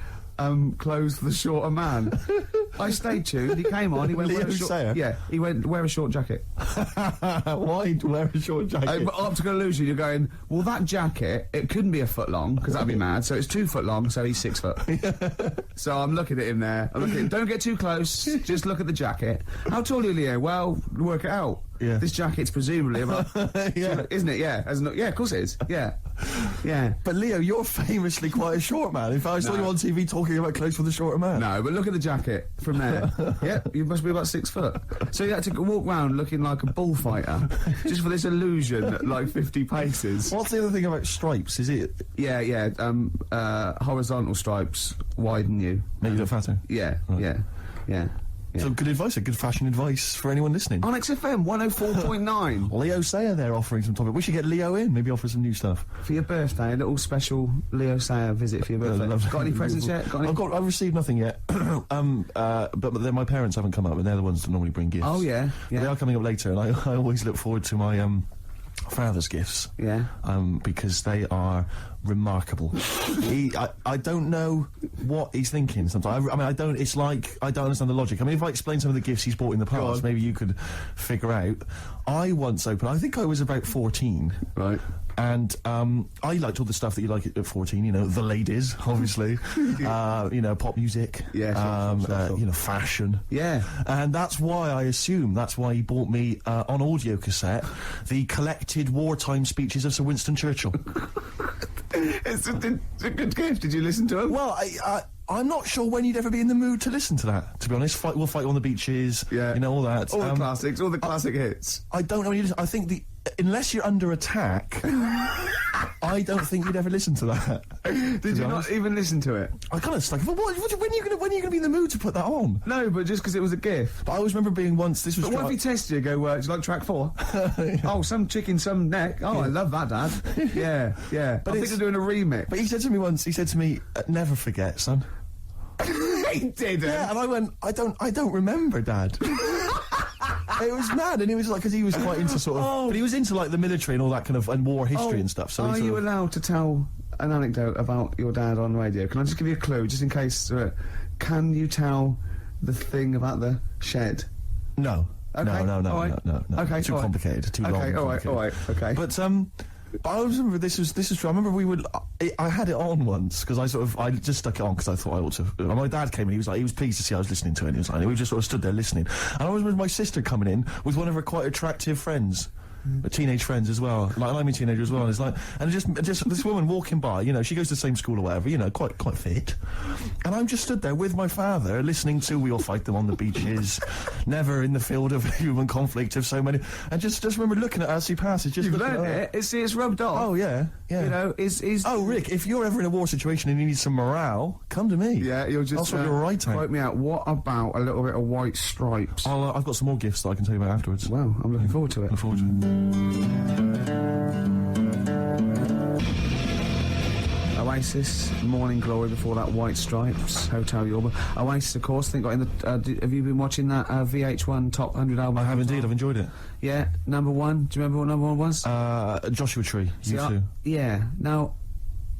S1: clothes for the shorter man. I stayed tuned. He came on. He went,
S2: Leo Sayer?
S1: Yeah. He went, wear a short jacket.
S2: Why wear a short jacket?
S1: Optical illusion. You're going, well, that jacket, it couldn't be a foot long because that'd be mad. So it's 2 foot long. So he's 6 foot. So I'm looking at him there. Don't get too close. Just look at the jacket. How tall are you, Leo? Well, work it out.
S2: Yeah.
S1: This jacket's presumably about... Isn't it? Yeah. Yeah, of course it is. Yeah. Yeah.
S2: But Leo, you're famously quite a short man. In fact, I saw you on TV talking about clothes for the shorter man.
S1: No, but look at the jacket from there. Yep, you must be about 6 foot. So you had to walk around looking like a bullfighter just for this illusion at like 50 paces.
S2: What's the other thing about stripes? Is it...
S1: Yeah. Horizontal stripes widen you.
S2: Make you look fatter?
S1: Yeah, right. Yeah.
S2: So good advice, good fashion advice for anyone listening.
S1: On XFM 104.9.
S2: Leo Sayer there offering some topic. We should get Leo in, maybe offer some new stuff.
S1: For your birthday, a little special Leo Sayer visit for your birthday. Got any presents yet?
S2: I've received nothing yet. But then my parents haven't come up, and they're the ones that normally bring gifts.
S1: Oh, yeah.
S2: They are coming up later, and I always look forward to my father's gifts.
S1: Yeah.
S2: Because they are remarkable. I don't know what he's thinking sometimes. I don't understand the logic. I mean, if I explain some of the gifts he's bought in the past, maybe you could figure out. I once opened, I think I was about 14.
S1: Right.
S2: And I liked all the stuff that you like at 14, the ladies, obviously, pop music,
S1: sure.
S2: Fashion.
S1: Yeah.
S2: And that's why he bought me, on audio cassette, the collected wartime speeches of Sir Winston Churchill.
S1: It's a good gift. Did you listen to him?
S2: Well, I'm not sure when you'd ever be in the mood to listen to that, to be honest. We'll Fight on the Beaches,
S1: Yeah.
S2: you know, all that.
S1: All the classics, all the classic hits.
S2: I don't know when you listen. I think unless you're under attack, I don't think you'd ever listen to that.
S1: Did you not even listen to it?
S2: I kind of stuck. When are you going to be in the mood to put that on?
S1: No, but just because it was a gift.
S2: But I always remember being once. This was.
S1: But what if he tested you? Go, do you like track 4? Oh, some chicken, some neck. Oh, I love that, Dad. Yeah. But I think they're doing a remix.
S2: But he said to me once. He said to me, "Never forget, son."
S1: He didn't.
S2: Yeah, and I went, I don't remember, Dad. It was mad, and it was like, because he was quite into sort of, but he was into like the military and all that kind of, and war history and stuff. So
S1: are you allowed to tell an anecdote about your dad on radio? Can I just give you a clue, just in case? Can you tell the thing about the shed?
S2: No.
S1: Okay.
S2: No.
S1: Right. Okay.
S2: Too complicated. Too long.
S1: Okay. All right. Okay.
S2: But I always remember this was true. I remember I had it on once because I just stuck it on because I thought I ought to. And my dad came in. He was pleased to see I was listening to it. And he was like, we just sort of stood there listening. And I always remember my sister coming in with one of her quite attractive friends. Teenage friends as well, like I'm a teenager as well. And it's like, and just this woman walking by, you know, she goes to the same school or whatever, you know, quite fit. And I'm just stood there with my father, listening to "We All Fight Them on the Beaches," "Never in the Field of Human Conflict" of so many, and just remember looking at her as she passes. Just
S1: you've learned it. It's rubbed off.
S2: Oh yeah.
S1: You know, is.
S2: Oh, Rick, if you're ever in a war situation and you need some morale, come to me.
S1: Yeah, you'll just.
S2: I'll sort your right out.
S1: Quote me out. What about a little bit of White Stripes?
S2: I've got some more gifts that I can tell you about afterwards.
S1: Well, I'm looking forward to it.
S2: Look forward to it.
S1: Oasis, Morning Glory before that, White Stripes, Hotel Yorba. Oasis, of course, I think got in the... have you been watching that VH1 Top 100 album?
S2: I have indeed, I've enjoyed it.
S1: Yeah, number 1. Do you remember what number 1 was?
S2: Joshua Tree, U2.
S1: Yeah, now,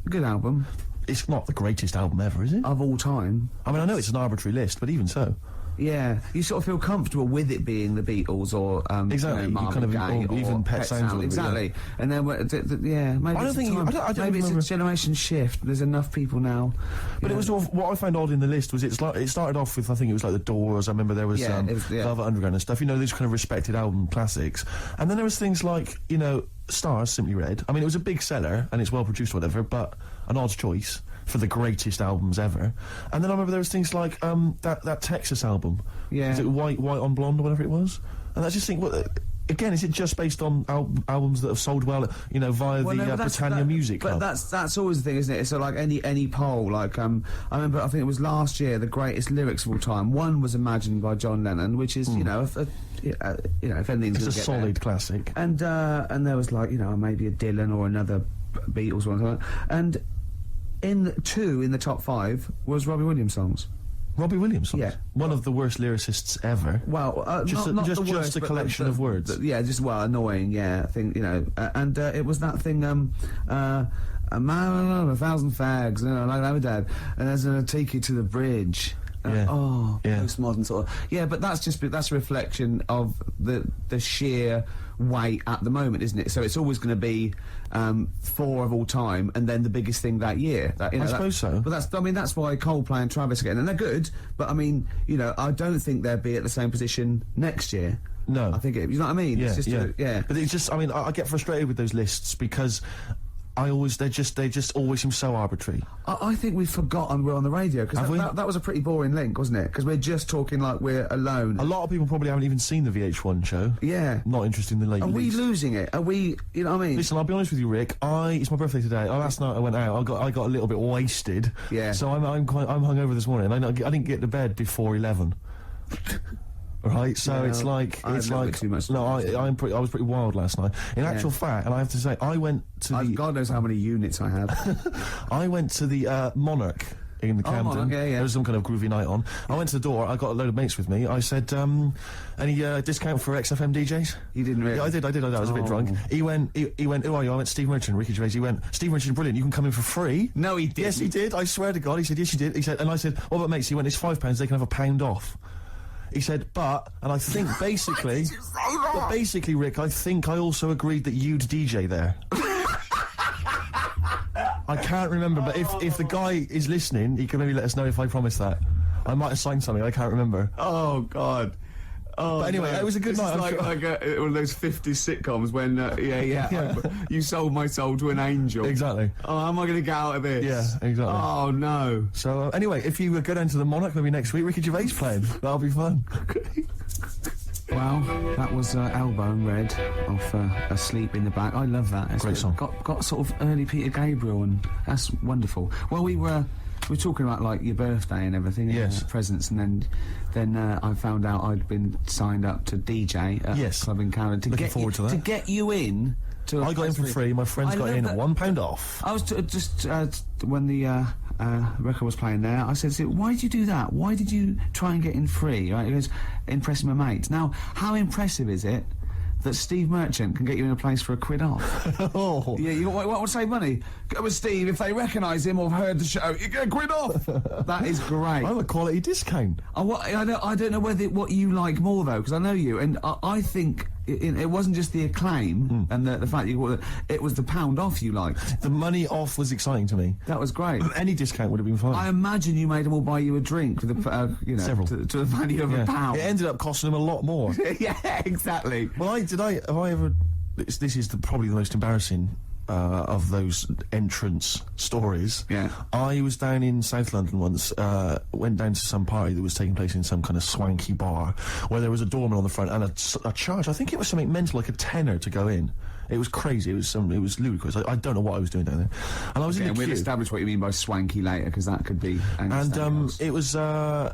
S1: good album.
S2: It's not the greatest album ever, is it?
S1: Of all time.
S2: I mean, I know it's an arbitrary list, but even so.
S1: Yeah, you sort of feel comfortable with it being the Beatles or
S2: exactly,
S1: you know,
S2: you kind of
S1: Gaye or
S2: even Pet Sounds
S1: exactly.
S2: Yeah.
S1: And then maybe
S2: I don't think
S1: maybe it's a generation shift. There's enough people now.
S2: But it was what I found odd in the list was it started off with, I think it was like the Doors. I remember there was Velvet Underground and stuff. You know, these kind of respected album classics. And then there was things like, you know, Stars, Simply Red. I mean, it was a big seller and it's well produced or whatever, but an odd choice for the greatest albums ever. And then I remember there was things like that Texas album.
S1: Yeah.
S2: Is it White on Blonde or whatever it was? And I just think, again, is it just based on albums that have sold well, you know, via the Britannia Music Club?
S1: But that's always the thing, isn't it? So like any poll, like I remember, I think it was last year, the greatest lyrics of all time. One was Imagined by John Lennon, which is you know, if anything's
S2: it's a solid classic.
S1: And there was like, you know, maybe a Dylan or another Beatles one, and in the top 5 was Robbie Williams songs.
S2: Robbie Williams songs?
S1: Yeah.
S2: One of the worst lyricists ever.
S1: Well, not
S2: just
S1: the worst,
S2: a collection of words.
S1: Just annoying. Yeah, I think, you know, and it was that thing. A man, 1,000 fags, you know, like that, Dad, and there's gonna take you to the bridge. Postmodern sort of. Yeah, but that's a reflection of the sheer weight at the moment, isn't it? So it's always going to be 4 of all time, and then the biggest thing that year. I
S2: suppose so.
S1: But that's why Coldplay and Travis again, and they're good. But I mean, you know, I don't think they'll be at the same position next year.
S2: No,
S1: I think you know what I mean.
S2: Yeah,
S1: it's just
S2: But it's just, I mean, I get frustrated with those lists because they just always seem so arbitrary.
S1: I think we've forgotten we're on the radio, because that was a pretty boring link, wasn't it? Because we're just talking like we're alone.
S2: A lot of people probably haven't even seen the VH1 show.
S1: Yeah.
S2: Not interested in the late.
S1: Are we losing it? Are we, you know what I mean?
S2: Listen, I'll be honest with you, Rick. It's my birthday today. Last night I went out. I got a little bit wasted.
S1: Yeah.
S2: So I'm hungover this morning. I didn't get to bed before 11. Right, so it's like
S1: too much.
S2: No, I was pretty wild last night. In actual fact, and I have to say, I went to
S1: God knows how many units I had.
S2: I went to the Monarch in the Camden.
S1: Monarch, yeah.
S2: There was some kind of groovy night on. I went to the door. I got a load of mates with me. I said, "Any discount for XFM DJs?"
S1: You didn't really?
S2: Yeah, I did. I was a bit drunk. He went. Who are you? I went. Steve Merchant, Ricky Gervais. He went. Steve Merchant, brilliant. You can come in for free.
S1: No, he did.
S2: Yes, he did. I swear to God. He said, yes, you did. He said, and I said, what about mates? He went, it's £5. They can have £1 off. He said, and I think basically, Rick, I think I also agreed that you'd DJ there. I can't remember, but if the guy is listening, he can maybe let us know if I promised that. I might have signed something, I can't remember.
S1: Oh, God.
S2: But anyway, it was a good night.
S1: It's like one of those 50s sitcoms when, you sold my soul to an angel.
S2: Exactly.
S1: Oh, how am I going to get out of this?
S2: Yeah, exactly.
S1: Oh, no.
S2: So, anyway, if you go down to the Monarch maybe next week, Ricky Gervais playing. That'll be fun.
S1: Well, that was Elbow and Red off Asleep in the Back. I love that.
S2: Great song.
S1: Got sort of early Peter Gabriel, and that's wonderful. Well, we were talking about, like, your birthday and everything.
S2: Yes.
S1: Presents, and then I found out I'd been signed up to DJ at a club in Canada.
S2: Looking forward to that.
S1: To get you in.
S2: I got in for free. My friends got in at £1 off.
S1: I was just when the record was playing there, I said, why did you do that? Why did you try and get in free? Right? He goes, impressing my mates. Now, how impressive is it that Steve Merchant can get you in a place for £1 off?
S2: Oh.
S1: Yeah, you what would save money? Go with Steve. If they recognise him or have heard the show, you get £1 off. That is great.
S2: I have a quality discount.
S1: I don't know what you like more, though, because I know you, and I think it wasn't just the acclaim and the fact it was the £1 off you liked.
S2: The money off was exciting to me.
S1: That was great.
S2: Any discount would have been fine.
S1: I imagine you made them all buy you a drink with
S2: Several.
S1: to the value of £1.
S2: It ended up costing them a lot more.
S1: Yeah, exactly.
S2: Well, have I ever? This is probably the most embarrassing of those entrance stories.
S1: Yeah.
S2: I was down in South London once, went down to some party that was taking place in some kind of swanky bar, where there was a doorman on the front and a charge. I think it was something mental, like a tenner to go in. It was crazy. It was ludicrous. I don't know what I was doing down there. And I was in the queue.
S1: We'll establish what you mean by swanky later, because that could be.
S2: And it was a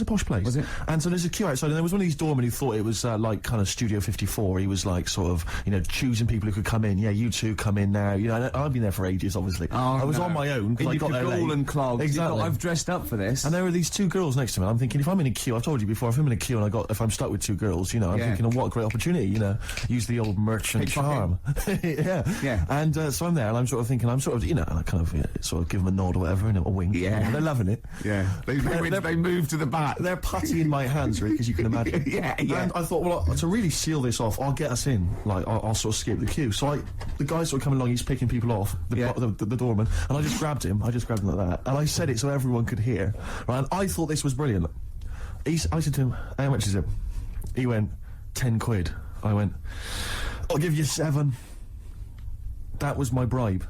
S2: posh place.
S1: Was it?
S2: And so there's a queue outside, and there was one of these doormen who thought it was like kind of Studio 54. He was like sort of choosing people who could come in. Yeah, you two come in now. I've been there for ages, obviously. I was on my own because I got there late.
S1: And clogs.
S2: Exactly.
S1: I've dressed up for this.
S2: And there were these two girls next to me. And I'm thinking, if I'm in a queue, I've told you before, if I'm in a queue and if I'm stuck with two girls, I'm thinking, oh, what a great opportunity. Use the old merchant charm. Yeah. And so I'm there, and I'm sort of thinking, I kind of sort of give them a nod or whatever, and a wink.
S1: Yeah.
S2: And they're loving it.
S1: Yeah. They move to the back.
S2: They're putty in my hands, Rick, as you can imagine.
S1: Yeah.
S2: And I thought, well, to really seal this off, I'll get us in. Like, I'll sort of skip the queue. So the guy's sort of coming along, he's picking people off, the doorman, and I just grabbed him. I just grabbed him like that. And I said it so everyone could hear. Right? And I thought this was brilliant. I said to him, how much is it? He went, £10. I went, I'll give you 7. That was my bribe.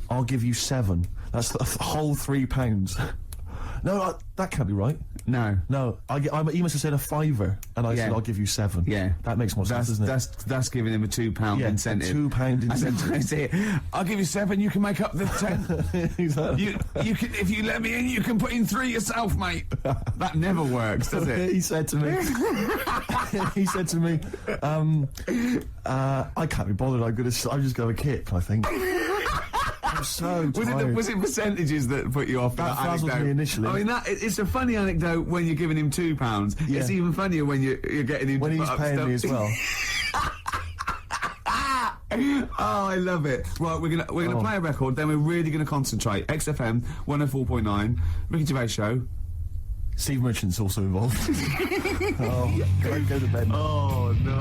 S2: I'll give you 7. That's the whole £3. No, that can't be right.
S1: No.
S2: He must have said a £5, and I said I'll give you 7.
S1: Yeah,
S2: that makes more sense, doesn't it?
S1: That's giving him a £2 incentive.
S2: A £2 incentive.
S1: I said, I'll give you 7. You can make up the 10.
S2: Exactly.
S1: You can, if you let me in, you can put in 3 yourself, mate. That never works, does it?
S2: He said to me. I can't be bothered. I'm just going to kip, I think. I'm so tired.
S1: Was it percentages that put you off?
S2: That frazzled me initially.
S1: I mean, it's a funny anecdote when you're giving him £2.
S2: Yeah.
S1: It's even funnier when you're getting him
S2: when he's paying
S1: stuff.
S2: me as well.
S1: Oh, I love it. Well, we're gonna play a record, then we're really gonna concentrate. XFM 104.9, Ricky Gervais Show.
S2: Steve Merchant's also involved. Go to bed.
S1: Oh no.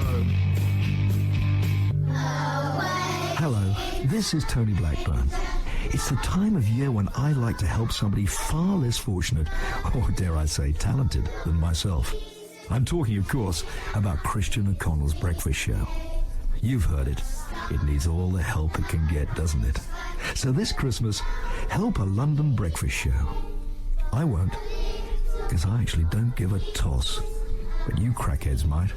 S6: Hello, this is Tony Blackburn. It's the time of year when I like to help somebody far less fortunate, or dare I say talented, than myself. I'm talking, of course, about Christian O'Connell's Breakfast Show. You've heard it. It needs all the help it can get, doesn't it? So this Christmas, help a London breakfast show. I won't, because I actually don't give a toss. But you crackheads might.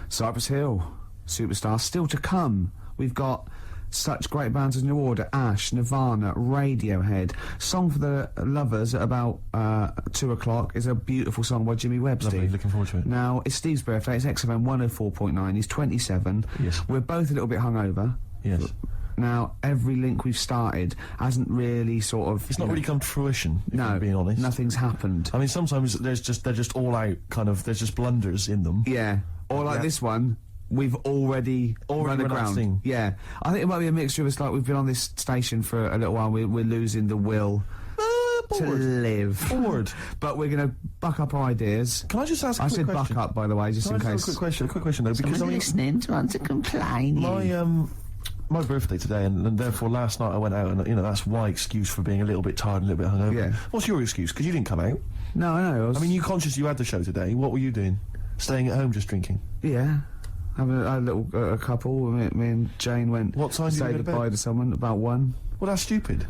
S1: Cypress Hill, Superstar, still to come. We've got such great bands as New Order, Ash, Nirvana, Radiohead. Song for the Lovers at about 2 o'clock is a beautiful song by Jimmy Webb,
S2: Lovely,
S1: Steve.
S2: looking forward to it.
S1: Now, it's Steve's birthday. It's XFM 104.9. He's 27.
S2: Yes.
S1: We're both a little bit hungover.
S2: Yes.
S1: Now, every link we've started hasn't really sort of...
S2: It's not really come to fruition, if I'm being honest.
S1: Nothing's happened.
S2: I mean, sometimes they're just all out, kind of, there's just blunders in them.
S1: Yeah. Or like this one, we've already run aground. Yeah. I think it might be a mixture of us, like, we've been on this station for a little while, we're losing the will to live.
S2: Bored.
S1: But we're going to buck up our ideas.
S2: Can I just ask a quick question?
S1: I said buck up, by the way, just in case.
S2: A quick question, though, because
S1: listening to want to complain.
S2: My birthday today, and therefore last night I went out, and that's my excuse for being a little bit tired and a little bit hungover.
S1: Yeah.
S2: What's your excuse? Because you didn't come out.
S1: No, I know.
S2: I mean, you conscious you had the show today. What were you doing? Staying at home, just drinking?
S1: Yeah. Having a little couple. Me and Jane went.
S2: What time did you
S1: say
S2: go to bed?
S1: goodbye to someone about 1.
S2: Well, that's stupid.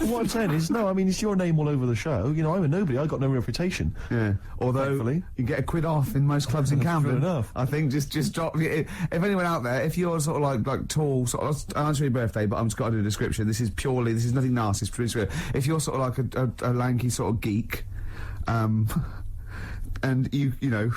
S2: What I'm saying is, no, I mean, it's your name all over the show. You know, I'm a nobody. I got no reputation.
S1: Yeah. Although
S2: Thankfully.
S1: you get a quid off in most clubs in Camden.
S2: True enough.
S1: I think just drop. If anyone out there, if you're sort of like tall, sort of, I'll answer your birthday, but I'm just got to do a description. This is nothing nasty. It's pretty good. If you're sort of like a lanky sort of geek, and you know.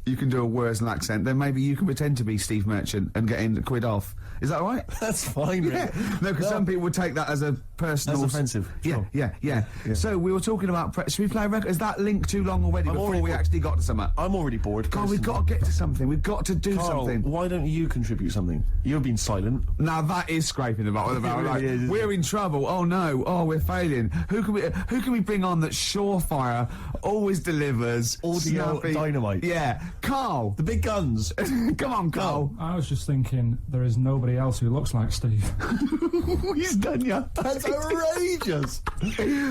S1: You can do a Wurzel accent, then maybe you can pretend to be Steve Merchant and get in a quid off. Is that all right?
S2: That's fine, Rick.
S1: Yeah. No, because some people would take that as a personal...
S2: That's offensive.
S1: Yeah,
S2: Sure.
S1: yeah. So we were talking about... should we play a record? Is that link too long already before we actually got to something?
S2: I'm already bored.
S1: God, we've got to get to something. We've got to do
S2: Carl,
S1: something.
S2: why don't you contribute something? You've been silent.
S1: Now that is scraping the bottom of the barrel.
S2: It really
S1: Like,
S2: is,
S1: we're in trouble. Oh no. Oh, we're failing. Who can we bring on that surefire, always delivers,
S2: Audio
S1: snappy?
S2: dynamite.
S1: Yeah, Carl.
S2: The big guns.
S1: Come on, Carl.
S3: I was just thinking there is nobody else who looks like Steve.
S1: He's done ya.
S2: That's outrageous.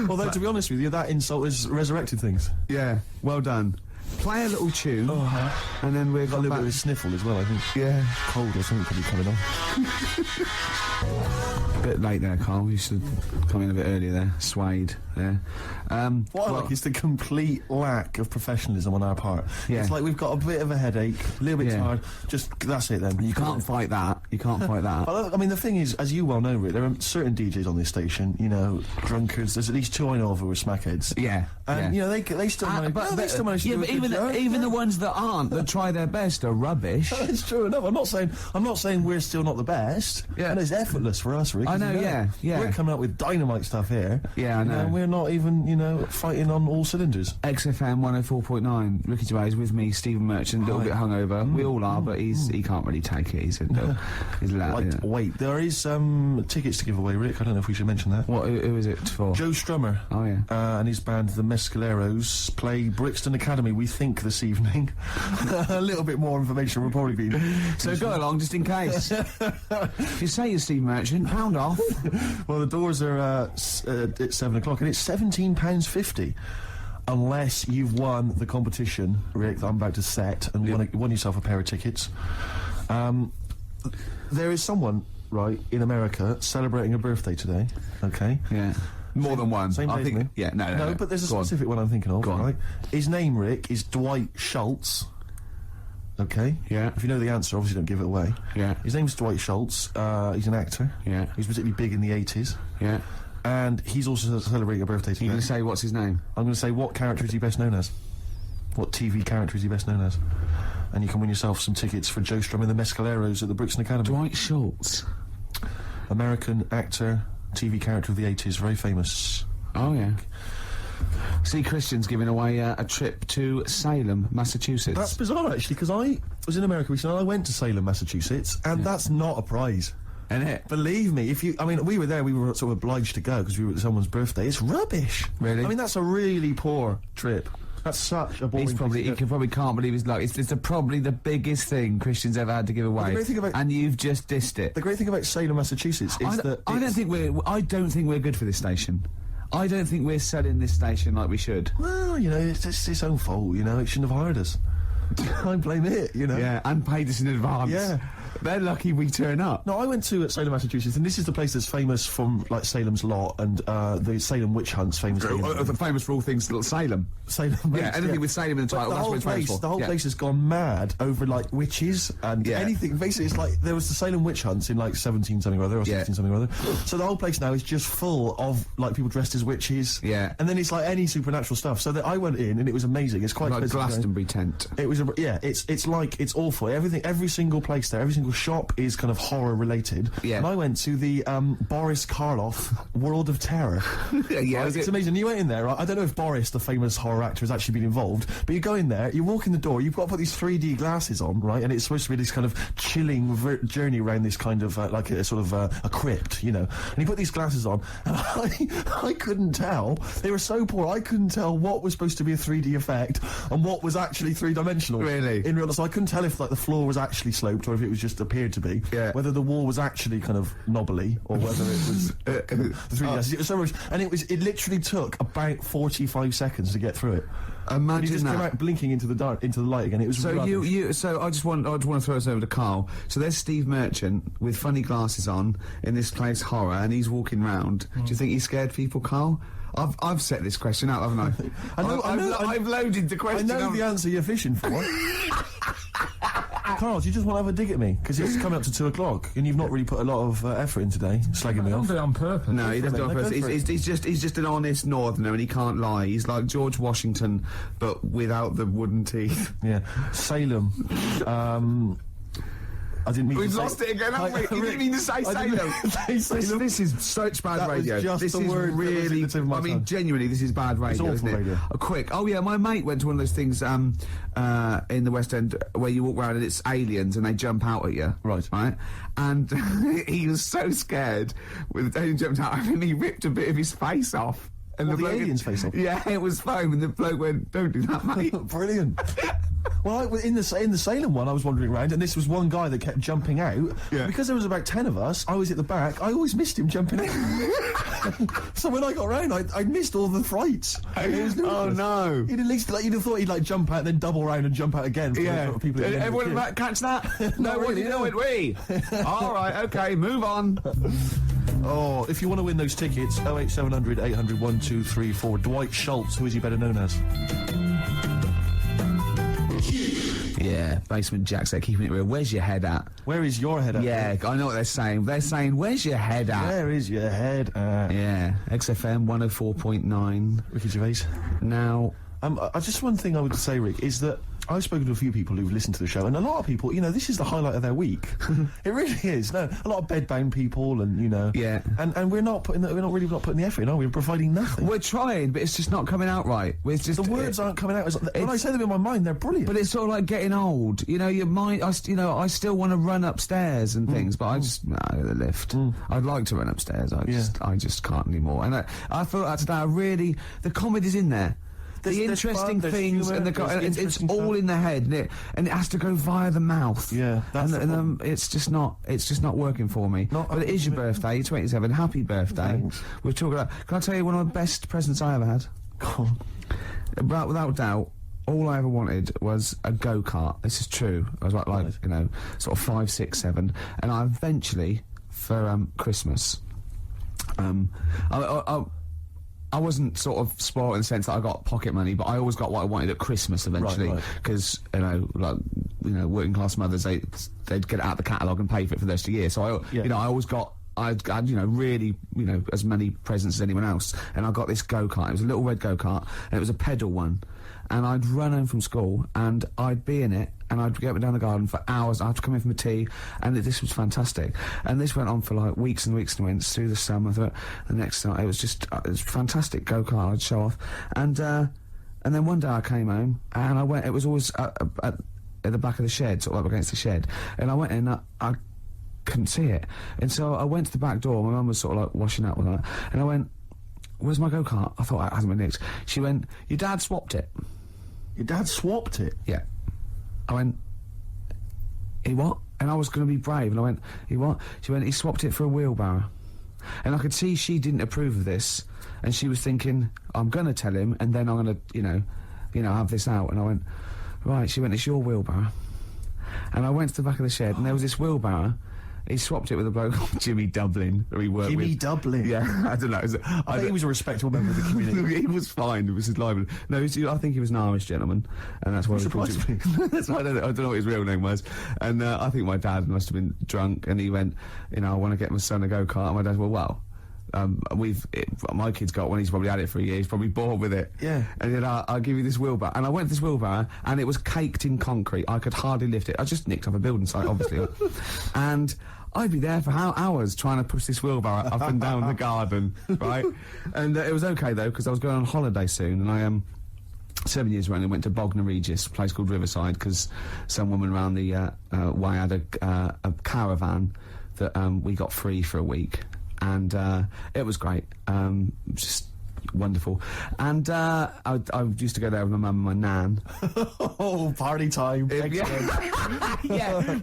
S2: Although, to be honest with you, that insult has resurrected things.
S1: Yeah, well done. Play a little tune, and then we're
S2: Got a little bit of a sniffle as well, I think.
S1: Yeah.
S2: Cold or something probably coming on.
S1: A bit late there, Carl. You should come in a bit earlier there. Swayed there.
S2: What I like is the complete lack of professionalism on our part.
S1: Yeah.
S2: It's like we've got a bit of a headache, a little bit tired. Just that's it then.
S1: You can't fight that. You can't fight that.
S2: But, I mean, the thing is, as you well know, Rick, there are certain DJs on this station, you know, drunkards. There's at least 2 I know of who are smackheads.
S1: Yeah.
S2: And, you know, they still manage, they still manage to do a good job.
S1: Even the ones that aren't, that try their best, are rubbish.
S2: It's true enough. I'm not saying we're still not the best.
S1: Yeah.
S2: And it's effortless for us, Rick.
S1: I know, yeah.
S2: We're coming up with dynamite stuff here.
S1: Yeah, I know.
S2: And we're not even, you know, fighting on all cylinders.
S1: XFM 104.9. Ricky Gervais with me, Stephen Merchant, a little bit hungover. We all are, but he can't really take it. He's loud.
S2: Wait, there is tickets to give away, Rick. I don't know if we should mention that.
S1: What? Who is it for?
S2: Joe Strummer.
S1: Oh yeah.
S2: And his band, the Mescaleros, play Brixton Academy. We think this evening. A little bit more information will probably be.
S1: So go along, just in case. If you say you're Steve Merchant, pound off.
S2: Well, the doors are at 7 o'clock, and it's £17.50. Unless you've won the competition, Rick, that I'm about to set, and won yourself a pair of tickets. There is someone, right, in America celebrating a birthday today. Okay.
S1: Yeah. More than one.
S2: Same
S1: I
S2: day,
S1: think. Yeah. No.
S2: But there's a
S1: Go on.
S2: specific one I'm thinking of.
S1: Go on.
S2: Right. His name, Rick, is Dwight Schultz. Okay.
S1: Yeah.
S2: If you know the answer, obviously don't give it away.
S1: Yeah.
S2: His name's Dwight Schultz. He's an actor.
S1: Yeah.
S2: He was particularly big in the 80s.
S1: Yeah.
S2: And he's also celebrating a birthday today.
S1: You going to say what's his name?
S2: I'm going to say, what character is he best known as? What TV character is he best known as? And you can win yourself some tickets for Joe Strum and the Mescaleros at the Brixton Academy.
S1: Dwight Schultz.
S2: American actor, TV character of the 80s, very famous.
S1: Oh yeah. See, Christian's giving away a trip to Salem, Massachusetts.
S2: That's bizarre, actually, because I was in America recently and I went to Salem, Massachusetts, and that's not a prize.
S1: Isn't it?
S2: Believe me, we were there, we were sort of obliged to go because we were at someone's birthday. It's rubbish.
S1: Really?
S2: I mean, that's a really poor trip. That's such a boring.
S1: He probably can't believe his luck. It's probably the biggest thing Christian's ever had to give away.
S2: The great thing about,
S1: and you've just dissed it.
S2: The great thing about Salem, Massachusetts is that
S1: I don't think we're good for this station. I don't think we're selling this station like we should.
S2: Well, you know, it's its own fault. You know, it shouldn't have hired us. I blame it. You know.
S1: Yeah, and paid us in advance.
S2: Yeah.
S1: They're lucky we turn up.
S2: No, I went to Salem, Massachusetts, and this is the place that's famous from, like, Salem's Lot and the Salem witch hunts, famously.
S1: Famous for all things Salem.
S2: Salem.
S1: Yeah, anything with Salem in the title, that's what it's famous for.
S2: The whole place has gone mad over, like, witches and anything. Basically, it's like, there was the Salem witch hunts in, like, 17-something or other, or 16-something or other. So the whole place now is just full of, like, people dressed as witches.
S1: Yeah.
S2: And then it's, like, any supernatural stuff. So that I went in, and it was amazing. It's quite
S1: like
S2: expensive.
S1: Glastonbury tent.
S2: It was, it's awful. Every single place there, every single shop is kind of horror related.
S1: Yeah.
S2: And I went to the Boris Karloff World of Terror.
S1: Yeah,
S2: right? It's amazing. You went in there, right? I don't know if Boris, the famous horror actor, has actually been involved, but you go in there, you walk in the door, you've got to put these 3D glasses on, right? And it's supposed to be this kind of chilling journey around this kind of like a sort of a crypt, you know. And you put these glasses on, and I couldn't tell. They were so poor. I couldn't tell what was supposed to be a 3D effect and what was actually three-dimensional.
S1: Really?
S2: In real life, so I couldn't tell if, like, the floor was actually sloped or if it was just appeared to be.
S1: Yeah.
S2: Whether the wall was actually kind of knobbly or whether it was kind of 3D glasses. It was so much, and it literally took about 45 seconds to get through it.
S1: Imagine
S2: and he just
S1: that.
S2: came out blinking into the light again. It was
S1: So
S2: rubbish.
S1: so I just want to throw this over to Carl. So there's Steve Merchant with funny glasses on in this place horror, and he's walking round. Do you think he scared people, Carl? I've set this question out, haven't I? I've loaded the question.
S2: I know the answer you're fishing for. Carl, do you just want to have a dig at me? Because it's coming up to 2 o'clock, and you've not really put a lot of effort in today, slagging me
S3: I don't
S2: off.
S3: do it on purpose.
S1: No, he doesn't do it on purpose. He's just an honest northerner, and he can't lie. He's like George Washington, but without the wooden teeth.
S2: Yeah, Salem. I didn't mean
S1: We've
S2: to say...
S1: lost it again, haven't we? You didn't mean to say Salem. This is such bad
S2: That was
S1: radio.
S2: just
S1: This
S2: the
S1: is
S2: word that was in
S1: really.
S2: the tip of my
S1: I mean,
S2: tongue.
S1: genuinely, this is bad radio,
S2: awful
S1: isn't it?
S2: radio.
S1: Quick. Oh yeah, my mate went to one of those things in the West End where you walk around and it's aliens and they jump out at you.
S2: Right.
S1: And he was so scared when the alien jumped out and he ripped a bit of his face off. And
S2: What, the
S1: bloke
S2: alien's face off?
S1: Yeah, it was foam, and the bloke went, "Don't do that, mate."
S2: Brilliant. Well, in the Salem one, I was wandering around, and this was one guy that kept jumping out.
S1: Yeah.
S2: Because there was about 10 of us, I was at the back. I always missed him jumping out. So when I got round, I missed all the frights. It was ludicrous.
S1: Oh no!
S2: He'd at least you'd have thought he'd jump out, then double round and jump out again. For
S1: Yeah.
S2: the sort of people. At the end of the
S1: Everyone
S2: queue.
S1: catch that?
S2: Not
S1: No, what
S2: really,
S1: do you know
S2: no.
S1: it? We. All right. Okay. Move on.
S2: Oh, if you want to win those tickets, 08700 800 1234. Dwight Schultz, who is he better known as?
S1: Yeah, Basement Jack's there, keeping it real. Where's your head at?
S2: Where is your head at?
S1: Yeah, I know what they're saying. They're saying, where's your head at?
S2: Where is your head at?
S1: Yeah, XFM 104.9.
S2: Ricky Gervais.
S1: Now,
S2: Just one thing I would say, Rick, is that I've spoken to a few people who've listened to the show, and a lot of people, this is the highlight of their week. It really is. No, a lot of bedbound people, and
S1: Yeah.
S2: and we're not putting the effort in, are we? We're providing nothing.
S1: we're trying, but it's just not coming out right. It's just
S2: The words aren't coming out. When I say them in my mind, they're brilliant.
S1: But it's sort of like getting old. Your mind. I still want to run upstairs and things, but I just the lift. I'd like to run upstairs. I just can't anymore. And I felt that today. The comedy's in there. The
S2: There's
S1: interesting
S2: fun, there's
S1: things
S2: humour,
S1: and
S2: there's
S1: it's
S2: interesting
S1: all
S2: stuff.
S1: in the head, and it has to go via the mouth.
S2: Yeah, that's the problem.
S1: it's just not working for me.
S2: Not
S1: But it is your birthday. You're 27. Happy birthday.
S2: Thanks.
S1: We're talking about. Can I tell you one of the best presents I ever had?
S2: Go on.
S1: Without doubt. All I ever wanted was a go-kart. This is true. I was like sort of 5, 6, 7, and I eventually, for Christmas, I wasn't sort of spoiled in the sense that I got pocket money, but I always got what I wanted at Christmas eventually,
S2: Right.
S1: because working class mothers they'd get it out the catalogue and pay for it for the rest of the year. So I always got. I had, really, as many presents as anyone else, and I got this go-kart. It was a little red go-kart, and it was a pedal one. And I'd run home from school, and I'd be in it, and I'd get up and down the garden for hours. I'd come in from a tea, and this was fantastic. And this went on for like weeks and weeks and weeks through the summer. The next night, it was fantastic go-kart. I'd show off, and then one day I came home, and I went. It was always at the back of the shed, sort of up against the shed, and I went in. I couldn't see it, and so I went to the back door. My mum was sort of like washing up with her, and I went, "Where's my go-kart?" I thought it hasn't been nicked. She went, "Your dad swapped it."
S2: Your dad swapped it.
S1: Yeah. I went, "He what?" And I was going to be brave, and I went, "He what?" She went, "He swapped it for a wheelbarrow." And I could see she didn't approve of this, and she was thinking, "I'm going to tell him, and then I'm going to, have this out." And I went, "Right." She went, "It's your wheelbarrow." And I went to the back of the shed, and there was this wheelbarrow. He swapped it with a bloke called Jimmy Dublin, who he worked with.
S2: Jimmy Dublin.
S1: Yeah, I don't know.
S2: I think he was a respectable member of the community.
S1: He was fine. It was his livelihood. No, I think he was an Irish gentleman, and that's why.
S2: Surprised me.
S1: That's why I don't know what his real name was. And I think my dad must have been drunk, and he went, "I want to get my son a go-kart." And my dad said, "Well, my kid's got one. He's probably had it for a year. He's probably bored with it."
S2: Yeah.
S1: And then I'll give you this wheelbarrow. And I went to this wheelbarrow, and it was caked in concrete. I could hardly lift it. I just nicked off a building site, obviously. And I'd be there for hours trying to push this wheelbarrow up and down the garden, right? And it was okay, though, because I was going on holiday soon, and I 7 years running, went to Bognor Regis, a place called Riverside, because some woman around the way had a caravan that we got free for a week, and it was great. Just wonderful. And I used to go there with my mum and my nan.
S2: Oh, party time.
S1: Yeah,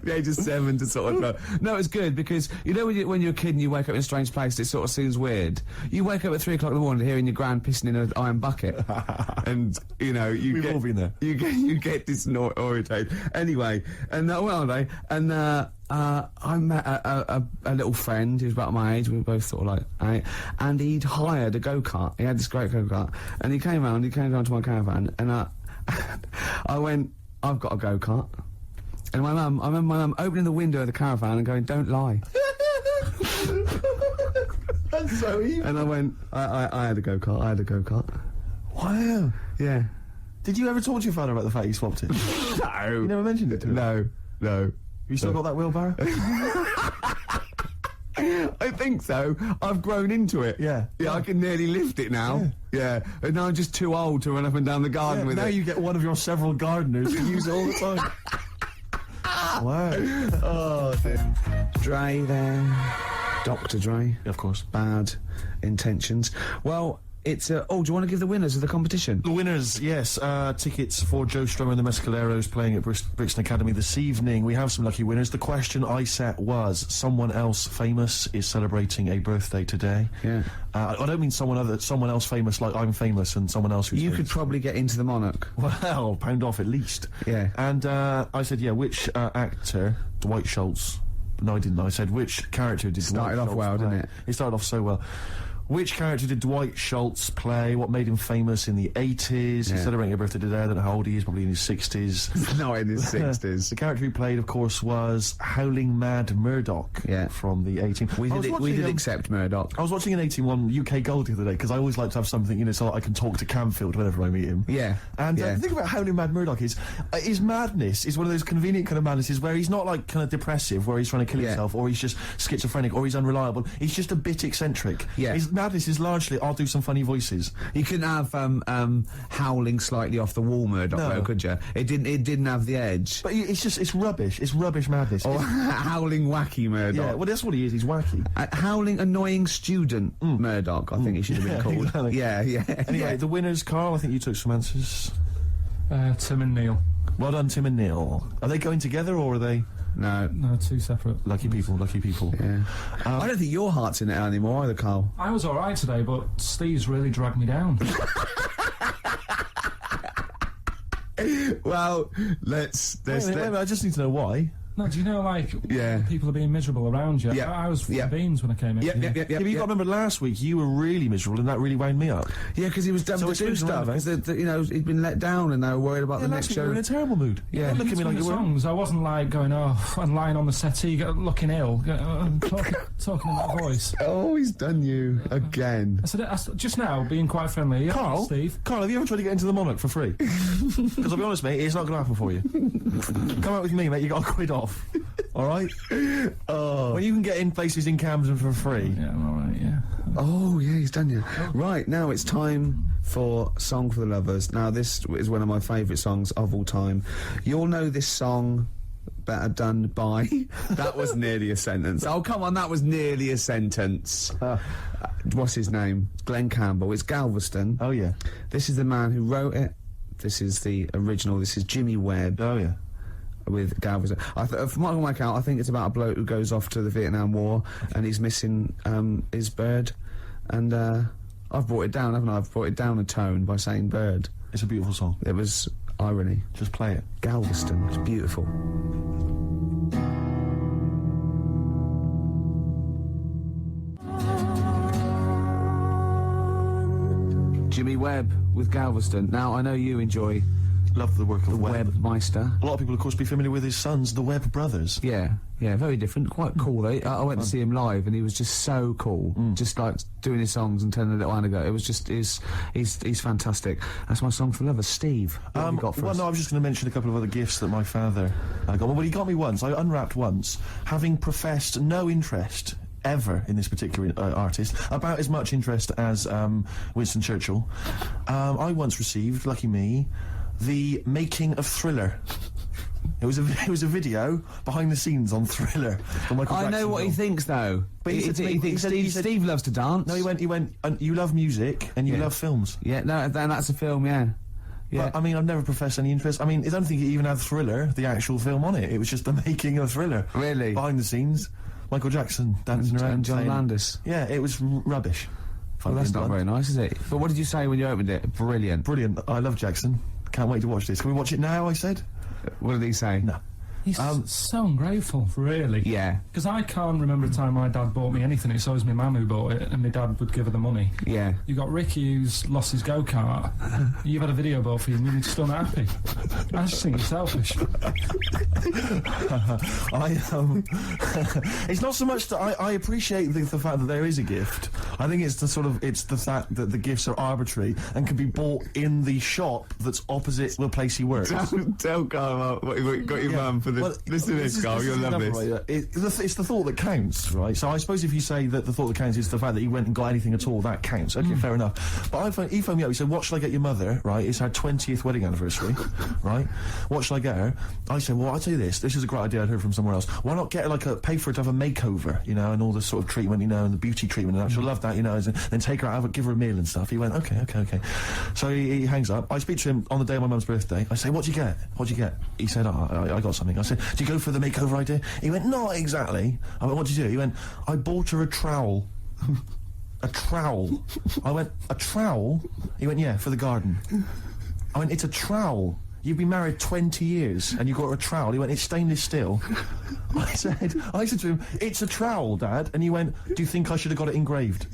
S1: the age of 7 to sort of... No, it's good because, you know, when you're a kid and you wake up in a strange place, it sort of seems weird. You wake up at 3 o'clock in the morning hearing your gran pissing in an iron bucket. And, you know,
S2: We've all been there.
S1: You get disorientated. Anyway, and I met a little friend who was about my age. We were both sort of like, and he'd hired a go-kart. He had this great go-kart, and he came down to my caravan, and I went, I've got a go-kart. And I remember my mum opening the window of the caravan and going, "Don't lie."
S2: That's so evil.
S1: And I went, I had a go-kart.
S2: Wow.
S1: Yeah.
S2: Did you ever talk to your father about the fact you swapped it?
S1: No.
S2: You never mentioned it to him?
S1: No.
S2: You still got that wheelbarrow?
S1: I think so. I've grown into it.
S2: Yeah.
S1: Yeah, I can nearly lift it now. Yeah. And now I'm just too old to run up and down the garden with
S2: now
S1: it.
S2: you get one of your several gardeners to use it all the time. Wow.
S1: Oh, dear. Dre there. Dr. Dre.
S2: Of course.
S1: Bad intentions. Well, it's do you want to give the winners of the competition?
S2: The winners, yes. Tickets for Joe Strummer and the Mescaleros playing at Brixton Academy this evening. We have some lucky winners. The question I set was, someone else famous is celebrating a birthday today.
S1: Yeah.
S2: I don't mean someone else famous like I'm famous and someone else who's
S1: You
S2: famous.
S1: could probably get into the Monarch.
S2: Well, pound off at least.
S1: Yeah.
S2: And I said, which actor, Dwight Schultz... No, I didn't. I said, which character did
S1: Started
S2: Dwight
S1: off
S2: Schultz
S1: well,
S2: play?
S1: didn't it?
S2: It started off so well. Which character did Dwight Schultz play? What made him famous in the 80s? He's celebrating a birthday today. I don't know how old he is, probably in his 60s.
S1: Not in his 60s.
S2: The character he played, of course, was Howling Mad Murdoch from the 18...
S1: We did accept Murdoch.
S2: I was watching an 18-1 UK Gold the other day, because I always like to have something, so that I can talk to Camfield whenever I meet him.
S1: Yeah.
S2: And the thing about Howling Mad Murdoch is, his madness is one of those convenient kind of madnesses where he's not, like, kind of depressive, where he's trying to kill himself, or he's just schizophrenic, or he's unreliable. He's just a bit eccentric.
S1: Yeah.
S2: His madness is largely, I'll do some funny voices.
S1: You couldn't have howling slightly off the wall Murdoch, though, could you? It didn't have the edge.
S2: But it's rubbish. It's rubbish madness.
S1: Or howling wacky Murdoch.
S2: Yeah, well, that's what he is. He's wacky.
S1: Howling annoying student Murdoch, I think he should have been called.
S2: Exactly.
S1: Yeah.
S2: Anyway, the winners, Carl, I think you took some answers.
S3: Tim and Neil.
S2: Well done, Tim and Neil. Are they going together, or are they...
S1: No,
S3: two separate.
S2: Lucky people.
S1: Yeah. I don't think your heart's in it anymore either, Carl.
S3: I was alright today, but Steve's really dragged me down.
S1: Well, let's
S2: wait a minute, I just need to know why.
S3: No, do you know, people are being miserable around you?
S1: Yeah.
S3: I was full of beans when I came in.
S1: Yep.
S2: But you got to remember last week you were really miserable and that really wound me up.
S1: Yeah, because he was done to do stuff. Because he'd been let down and they were worried about the next show.
S2: You were in a terrible mood.
S1: Yeah.
S2: Look at me like you were.
S3: Songs. I wasn't like going and lying on the settee, looking ill, talking in that voice.
S1: Oh, he's done you again.
S3: I said just now, being quite friendly.
S2: Carl,
S3: Steve.
S2: Carl, have you ever tried to get into the Monarch for free? Because I'll be honest, mate, it's not going to happen for you. Come out with me, mate. You got a quid off. All right. Well, you can get in places in Camden for free.
S3: Yeah, I'm all right. Yeah.
S1: Oh, yeah, he's done you. Right, now it's time for Song for the Lovers. Now, this is one of my favourite songs of all time. You'll know this song better done by... That was nearly a sentence. Oh, come on, that was nearly a sentence. What's his name? Glenn Campbell. It's Galveston.
S2: Oh, yeah.
S1: This is the man who wrote it. This is the original. This is Jimmy Webb.
S2: Oh, yeah.
S1: With Galveston. From what I can work out, I think it's about a bloke who goes off to the Vietnam War and he's missing his bird. And I've brought it down, haven't I? I've brought it down a tone by saying bird.
S2: It's a beautiful song.
S1: It was irony.
S2: Just play it.
S1: Galveston. It's beautiful. Jimmy Webb with Galveston. Now, I know you enjoy...
S2: Love the work of Webb.
S1: Webbmeister.
S2: A lot of people, of course, be familiar with his sons, the Webb brothers.
S1: Yeah, very different. Quite cool, though. I went to see him live, and he was just so cool. Just like doing his songs and telling a little anecdote. It was just he's fantastic. That's my song for lovers. Steve, what have you got for us?
S2: No, I was just going to mention a couple of other gifts that my father got. Well, he got me once. I unwrapped once, having professed no interest ever in this particular artist, about as much interest as Winston Churchill. I once received, lucky me, the making of Thriller It was a video behind the scenes on Thriller. From Michael
S1: I
S2: Jackson
S1: know what he
S2: film.
S1: thinks, though.
S2: But he
S1: thinks
S2: said-
S1: Steve loves to dance.
S2: No, he went. And you love music and you
S1: Yeah.
S2: love films.
S1: Yeah, no, that's a film, yeah. Yeah.
S2: But, I mean, I've never professed any interest. I mean, I don't think it even had Thriller, the actual film, on it. It was just the making of Thriller.
S1: Really?
S2: Behind the scenes, Michael Jackson dancing around.
S1: And John
S2: saying-
S1: Landis.
S2: Yeah, it was rubbish.
S1: Well, that's not very nice, is it? But what did you say when you opened it? Brilliant.
S2: Brilliant. I love Jackson. Can't wait to watch this. Can we watch it now, I said?
S1: What did he say?
S2: No.
S3: He's so ungrateful, really.
S1: Yeah.
S3: Because I can't remember a time my dad bought me anything. It's always my mum who bought it, and my dad would give her the money.
S1: Yeah.
S3: You got Ricky who's lost his go-kart. You've had a video bought for you, and you're still not happy. I just think you're selfish.
S2: It's not so much that I appreciate the fact that there is a gift. I think it's the fact that the gifts are arbitrary and can be bought in the shop that's opposite the place he works.
S1: Tell Carl what you got your mum for this.
S2: Well,
S1: Listen to this, Carl. You'll love this.
S2: Right, it's the thought that counts, right? So I suppose if you say that the thought that counts is the fact that he went and got anything at all, that counts. Okay, fair enough. But he phoned me up. He said, "What shall I get your mother?" Right? It's her 20th wedding anniversary, right? What shall I get her? I said, "Well, I'll tell you this. This is a great idea I'd heard from somewhere else. Why not get her pay for her to have a makeover, you know, and all this sort of treatment, you know, and the beauty treatment and that. She'll love that, you know, and then take her out, give her a meal and stuff." He went, okay. So he hangs up. I speak to him on the day of my mum's birthday. I say, "What'd you get? What'd you get?" He said, I got something. I said, "Do you go for the makeover idea?" He went, "Not exactly." I went, "What'd you do?" He went, "I bought her a trowel." A trowel. I went, "A trowel?" He went, "Yeah, for the garden." I went, "It's a trowel. You've been married 20 years and you got a trowel." He went, "It's stainless steel." I said to him, "It's a trowel, Dad." And he went, "Do you think I should have got it engraved?"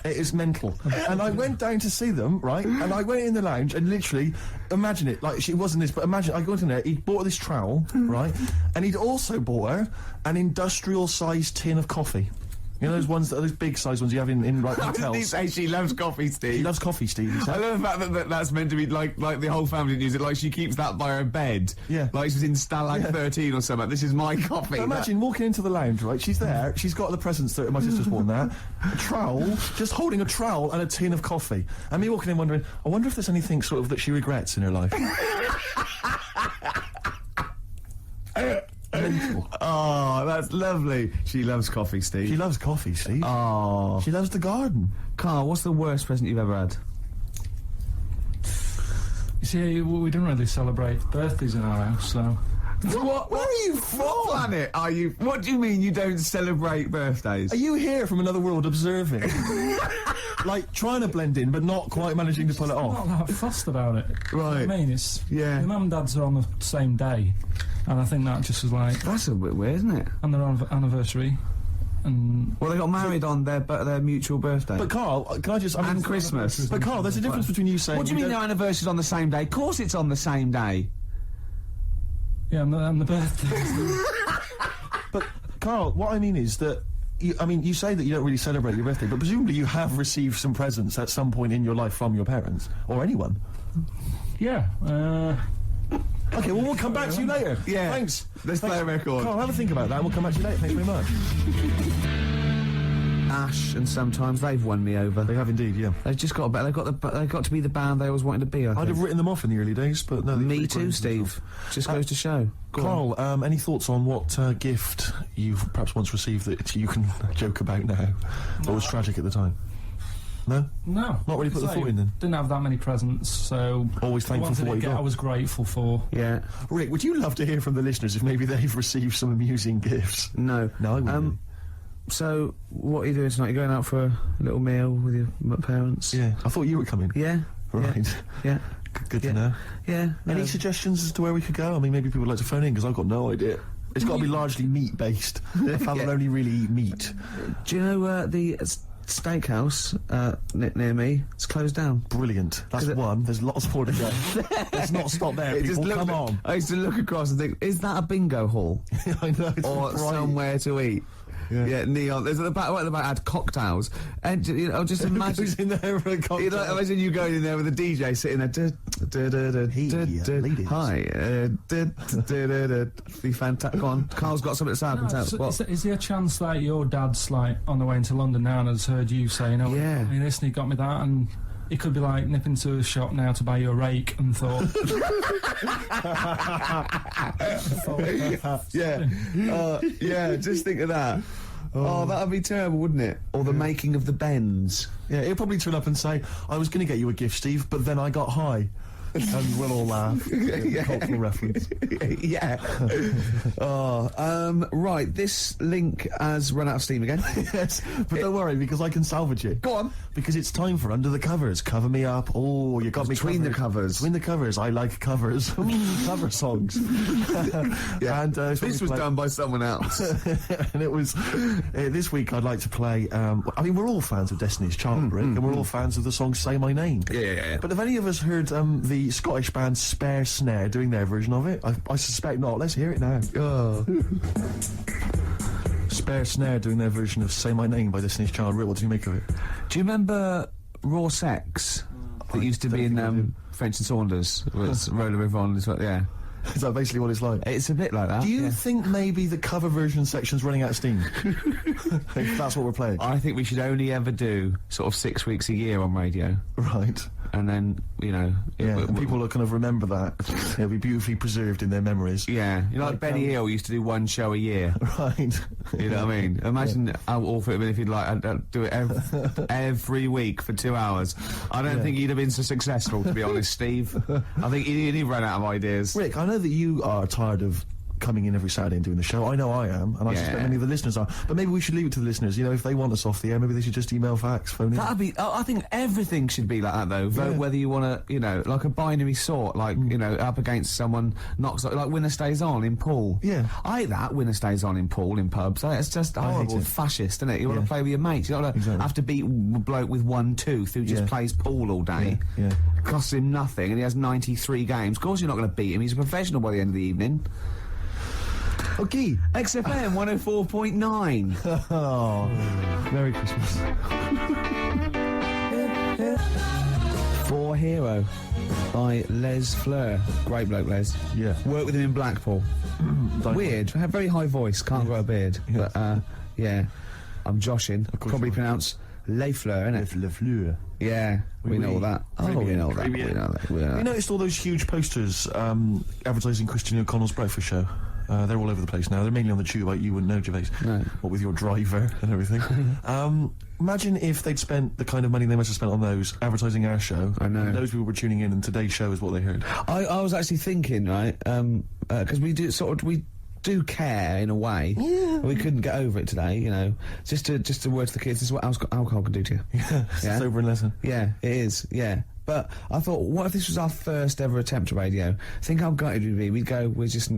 S2: It is mental. And I went down to see them, right? And I went in the lounge and literally, imagine it, like she wasn't this, but imagine, I got in there, he'd bought this trowel, right? And he'd also bought her an industrial-sized tin of coffee. You know those ones, those big-sized ones you have in like hotels?
S1: Did he say she loves coffee, Steve?
S2: She loves coffee, Steve.
S1: I love the fact that that's meant to be like the whole family didn't use it. Like she keeps that by her bed.
S2: Yeah.
S1: Like she's in Stalag 13 or something. This is my coffee.
S2: Imagine walking into the lounge, right? She's there. She's got the presents that my sister's worn that. A trowel, just holding a trowel and a tin of coffee. And me walking in wondering, I wonder if there's anything sort of that she regrets in her life. Mental.
S1: Oh, that's lovely. She loves coffee, Steve.
S2: She loves coffee, Steve.
S1: Oh.
S2: She loves the garden.
S1: Carl, what's the worst present you've ever had?
S3: You see, we didn't really celebrate birthdays in our house, so...
S1: Where are you from? Planet, are you? What do you mean you don't celebrate birthdays?
S2: Are you here from another world observing? Like, trying to blend in, but not quite managing to pull it off?
S3: Not that fussed about it.
S1: Right.
S3: I mean, it's...
S1: Yeah.
S3: My mum and dad's are on the same day, and I think that just was like...
S1: That's a bit weird, isn't it?
S3: And their anniversary, and...
S1: Well, they got married on their mutual birthday.
S2: But Carl, can I just... I mean,
S1: And Christmas.
S2: But Carl, there's a difference between you saying...
S1: What do you mean their anniversary's on the same day? Of course it's on the same day.
S3: Yeah, and the birthday.
S2: But, Carl, what I mean is that... you say that you don't really celebrate your birthday, but presumably you have received some presents at some point in your life from your parents, or anyone.
S3: Yeah,
S2: Okay, well, we'll come back to you later.
S1: Yeah.
S2: Thanks.
S1: Let's play a record.
S2: Carl, have a think about that, and we'll come back to you later. Thanks very much.
S1: Ash and Sometimes, they've won me over.
S2: They have indeed, yeah.
S1: They've just got they've got to be the band they always wanted to be, I think.
S2: I'd have written them off in the early days, but no.
S1: Me too, Steve. Just goes to show. Go on.
S2: Carl, any thoughts on what gift you've perhaps once received that you can joke about now, but was tragic at the time? No?
S3: no.
S2: Not really put the
S3: Like,
S2: thought in then?
S3: Didn't have that many presents, so...
S2: Always thankful
S3: the ones
S2: for
S3: I
S2: what
S3: did
S2: you
S3: get,
S2: got.
S3: I was grateful for.
S1: Yeah.
S2: Rick, would you love to hear from the listeners if maybe they've received some amusing gifts?
S1: No.
S2: No, I wouldn't.
S1: So, what are you doing tonight? You going out for a little meal with your parents?
S2: Yeah, I thought you were coming.
S1: Yeah?
S2: Right.
S1: Yeah.
S2: Good
S1: Yeah.
S2: to know.
S1: Yeah.
S2: Any suggestions as to where we could go? I mean, maybe people would like to phone in, because I've got no idea. It's got to be largely meat-based. I found that only really eat meat.
S1: Do you know the steakhouse near me? It's closed down.
S2: Brilliant. That's one. There's lots more to go. Let's not stop there,
S1: It just
S2: people. Come
S1: looked-
S2: on.
S1: I used to look across and think, is that a bingo hall?
S2: I know. It's
S1: Or
S2: bright.
S1: somewhere to eat? Yeah, neon. There's at the back. Right at the back had cocktails, and you know, just imagine.
S2: Who's in there for a
S1: You
S2: cocktail?
S1: know, imagine you going in there with a DJ sitting there.
S2: ladies.
S1: Hi. Be fantastic. Go on. Carl's got something to say. I can tell. What?
S3: Is there a chance that your dad's like on the way into London now and has heard you saying, "Oh,
S1: Yeah.
S3: I mean, this and he got me that," and He could be like nipping to a shop now to buy you a rake and thought,
S1: yeah, just think of that. Oh, that'd be terrible, wouldn't it? Or the making of the bends.
S2: Yeah, he'll probably turn up and say, I was going to get you a gift, Steve, but then I got high. And we'll all laugh. Cultural reference.
S1: Yeah. Right, this link has run out of steam again.
S2: Yes, but don't worry, because I can salvage it.
S1: Go on.
S2: Because it's time for Under the Covers. Cover me up. Oh, you got me
S1: Between
S2: covered.
S1: the covers.
S2: Between the covers. I like covers. Cover songs.
S1: Yeah.
S2: And
S1: this was done by someone else.
S2: And it was this week I'd like to play I mean, we're all fans of Destiny's Child, Rick, and we're all fans of the song Say My Name.
S1: Yeah.
S2: But have any of us heard the Scottish band Spare Snare doing their version of it? I suspect not. Let's hear it now. Spare Snare doing their version of Say My Name by Destiny's Child. Rick, what do you make of it?
S1: Do you remember Raw Sex? That used to be in French and Saunders. Was Roller River on as well, yeah.
S2: Is that basically what it's like?
S1: It's a bit like that.
S2: Do you think maybe the cover version section's running out of steam? If that's what we're playing.
S1: I think we should only ever do sort of 6 weeks a year on radio.
S2: Right.
S1: And then, you know...
S2: and people will kind of remember that. It'll be beautifully preserved in their memories.
S1: Yeah. You know, like Benny Hill used to do one show a year.
S2: Right.
S1: You know what I mean? Imagine how awful it would be if he'd like do it every week for 2 hours. I don't think he'd have been so successful, to be honest, Steve. I think he'd run out of ideas.
S2: Rick, I know that you are tired of coming in every Saturday and doing the show. I know I am, and I suspect many of the listeners are. But maybe we should leave it to the listeners. You know, if they want us off the air, maybe they should just email, fax, phone in.
S1: That'd be... I think everything should be like that, though. Vote whether you want to, you know, like a binary sort, like, you know, up against someone knocks... Like Winner Stays On in pool.
S2: Yeah.
S1: I hate that, Winner Stays On in pool, in pubs. It's just horrible, fascist, isn't it? You want to play with your mates. You don't have to beat a bloke with one tooth who just plays pool all day.
S2: Yeah.
S1: Costs him nothing, and he has 93 games. Of course you're not going to beat him. He's a professional by the end of the evening.
S2: Okay.
S1: XFM 104.9.
S2: Oh, Merry Christmas.
S1: For Hero by Les Fleur. Great bloke, Les.
S2: Yeah.
S1: Worked with him in Blackpool. Weird. Had very high voice. Can't grow a beard. But, yeah. I'm joshing. Probably pronounced Les Fleur, innit?
S2: Le Fleur.
S1: Yeah. We know all that. Oh, we know that. We know that.
S2: You noticed all those huge posters advertising Christian O'Connell's breakfast show? They're all over the place now. They're mainly on the tube, like you wouldn't know, Gervais.
S1: No.
S2: What with your driver and everything. Imagine if they'd spent the kind of money they must have spent on those advertising our show.
S1: I know.
S2: And those people were tuning in, and today's show is what they heard.
S1: I was actually thinking, right, because we do do care in a way. Yeah. We couldn't get over it today, you know. Just to word to the kids, this is what alcohol can do to you.
S2: Yeah. Sobering lesson.
S1: Yeah, it is. Yeah. But I thought, what if this was our first ever attempt at radio? Think how gutted we'd be. We'd go, we're not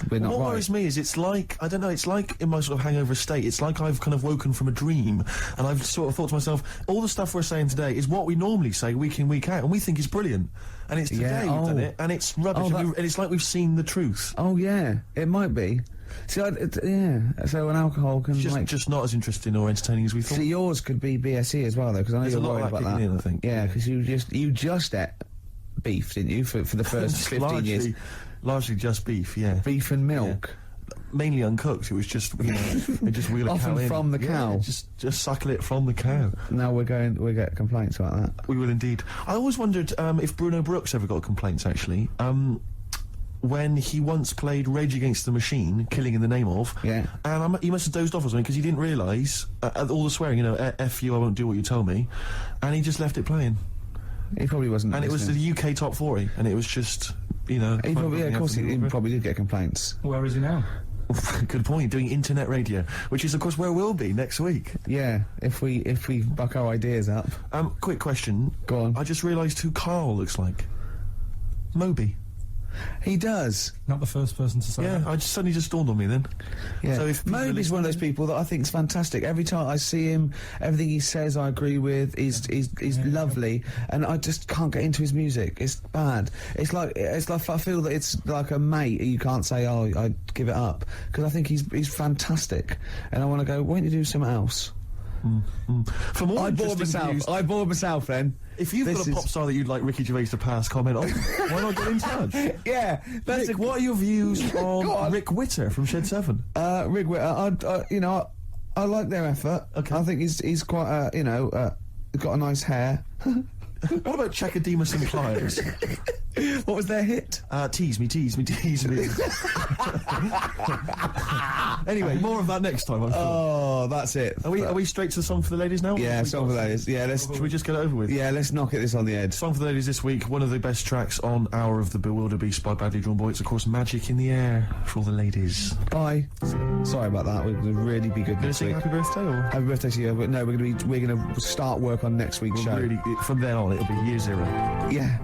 S1: right.
S2: What worries me is it's like, I don't know, it's like in my sort of hangover state, it's like I've kind of woken from a dream, and I've sort of thought to myself, all the stuff we're saying today is what we normally say week in, week out, and we think is brilliant. And it's today we've done it, and it's rubbish, and it's like we've seen the truth.
S1: Oh, yeah, it might be. See, yeah, so an alcohol can
S2: just not as interesting or entertaining as we thought.
S1: See, yours could be BSE as well, though, because I know you're worried about that.
S2: I think.
S1: Yeah, because you just ate beef, didn't you, for the first 15 years?
S2: Largely just beef, yeah.
S1: Beef and milk.
S2: Yeah. Mainly uncooked. It was just, you know, they just wheel a cow in.
S1: From the cow.
S2: Yeah, just suckle it from the cow.
S1: Now we get complaints about that.
S2: We will indeed. I always wondered if Bruno Brooks ever got complaints, actually. When he once played Rage Against the Machine, Killing in the Name of, and he must have dozed off or something because he didn't realise all the swearing, you know, F you, I won't do what you tell me, and he just left it playing.
S1: He probably wasn't.
S2: And
S1: listening.
S2: It was the UK top 40, and it was just, you know.
S1: He probably, of course, he probably did get complaints.
S3: Where is he now?
S2: Good point. Doing internet radio, which is of course where we'll be next week.
S1: Yeah, if we buck our ideas up.
S2: Quick question.
S1: Go on.
S2: I just realised who Karl looks like. Moby.
S1: He does.
S3: Not the first person to say that.
S2: Yeah, suddenly just dawned on me then.
S1: Yeah.
S2: So if
S1: Moby's one of those people that I think is fantastic. Every time I see him, everything he says I agree with. He's lovely, and I just can't get into his music. It's bad. It's like I feel that it's like a mate. You can't say, oh, I give it up, because I think he's fantastic, and I want to go, why don't you do something else?
S2: For more
S1: I bored myself then.
S2: If you've got a pop star that you'd like Ricky Gervais to pass comment on, why not get in touch?
S1: Yeah,
S2: Rick, what are your views on Rick Witter from Shed 7?
S1: Rick Witter, I like their effort.
S2: Okay.
S1: I think he's quite, got a nice hair.
S2: What about Chakademus and Pliers?
S1: What was their hit?
S2: Tease me, tease me, tease me. Anyway, more of that next time, I'm sure.
S1: Oh, that's it.
S2: Are we straight to the song for the ladies now?
S1: Yeah, song for the ladies. Yeah,
S2: Should we just get it over with?
S1: Yeah, let's knock this on the head.
S2: Song for the ladies this week, one of the best tracks on Hour of the Bewilderbeast by Badly Drawn Boy. It's, of course, Magic in the Air for all the ladies.
S1: Bye. Sorry about that. We're going to really be good next
S2: Sing
S1: week.
S2: happy birthday, or?
S1: Happy birthday to you. But no, we're going to start work on next week's show.
S2: Really, from then on, it'll be year zero.
S1: Yeah.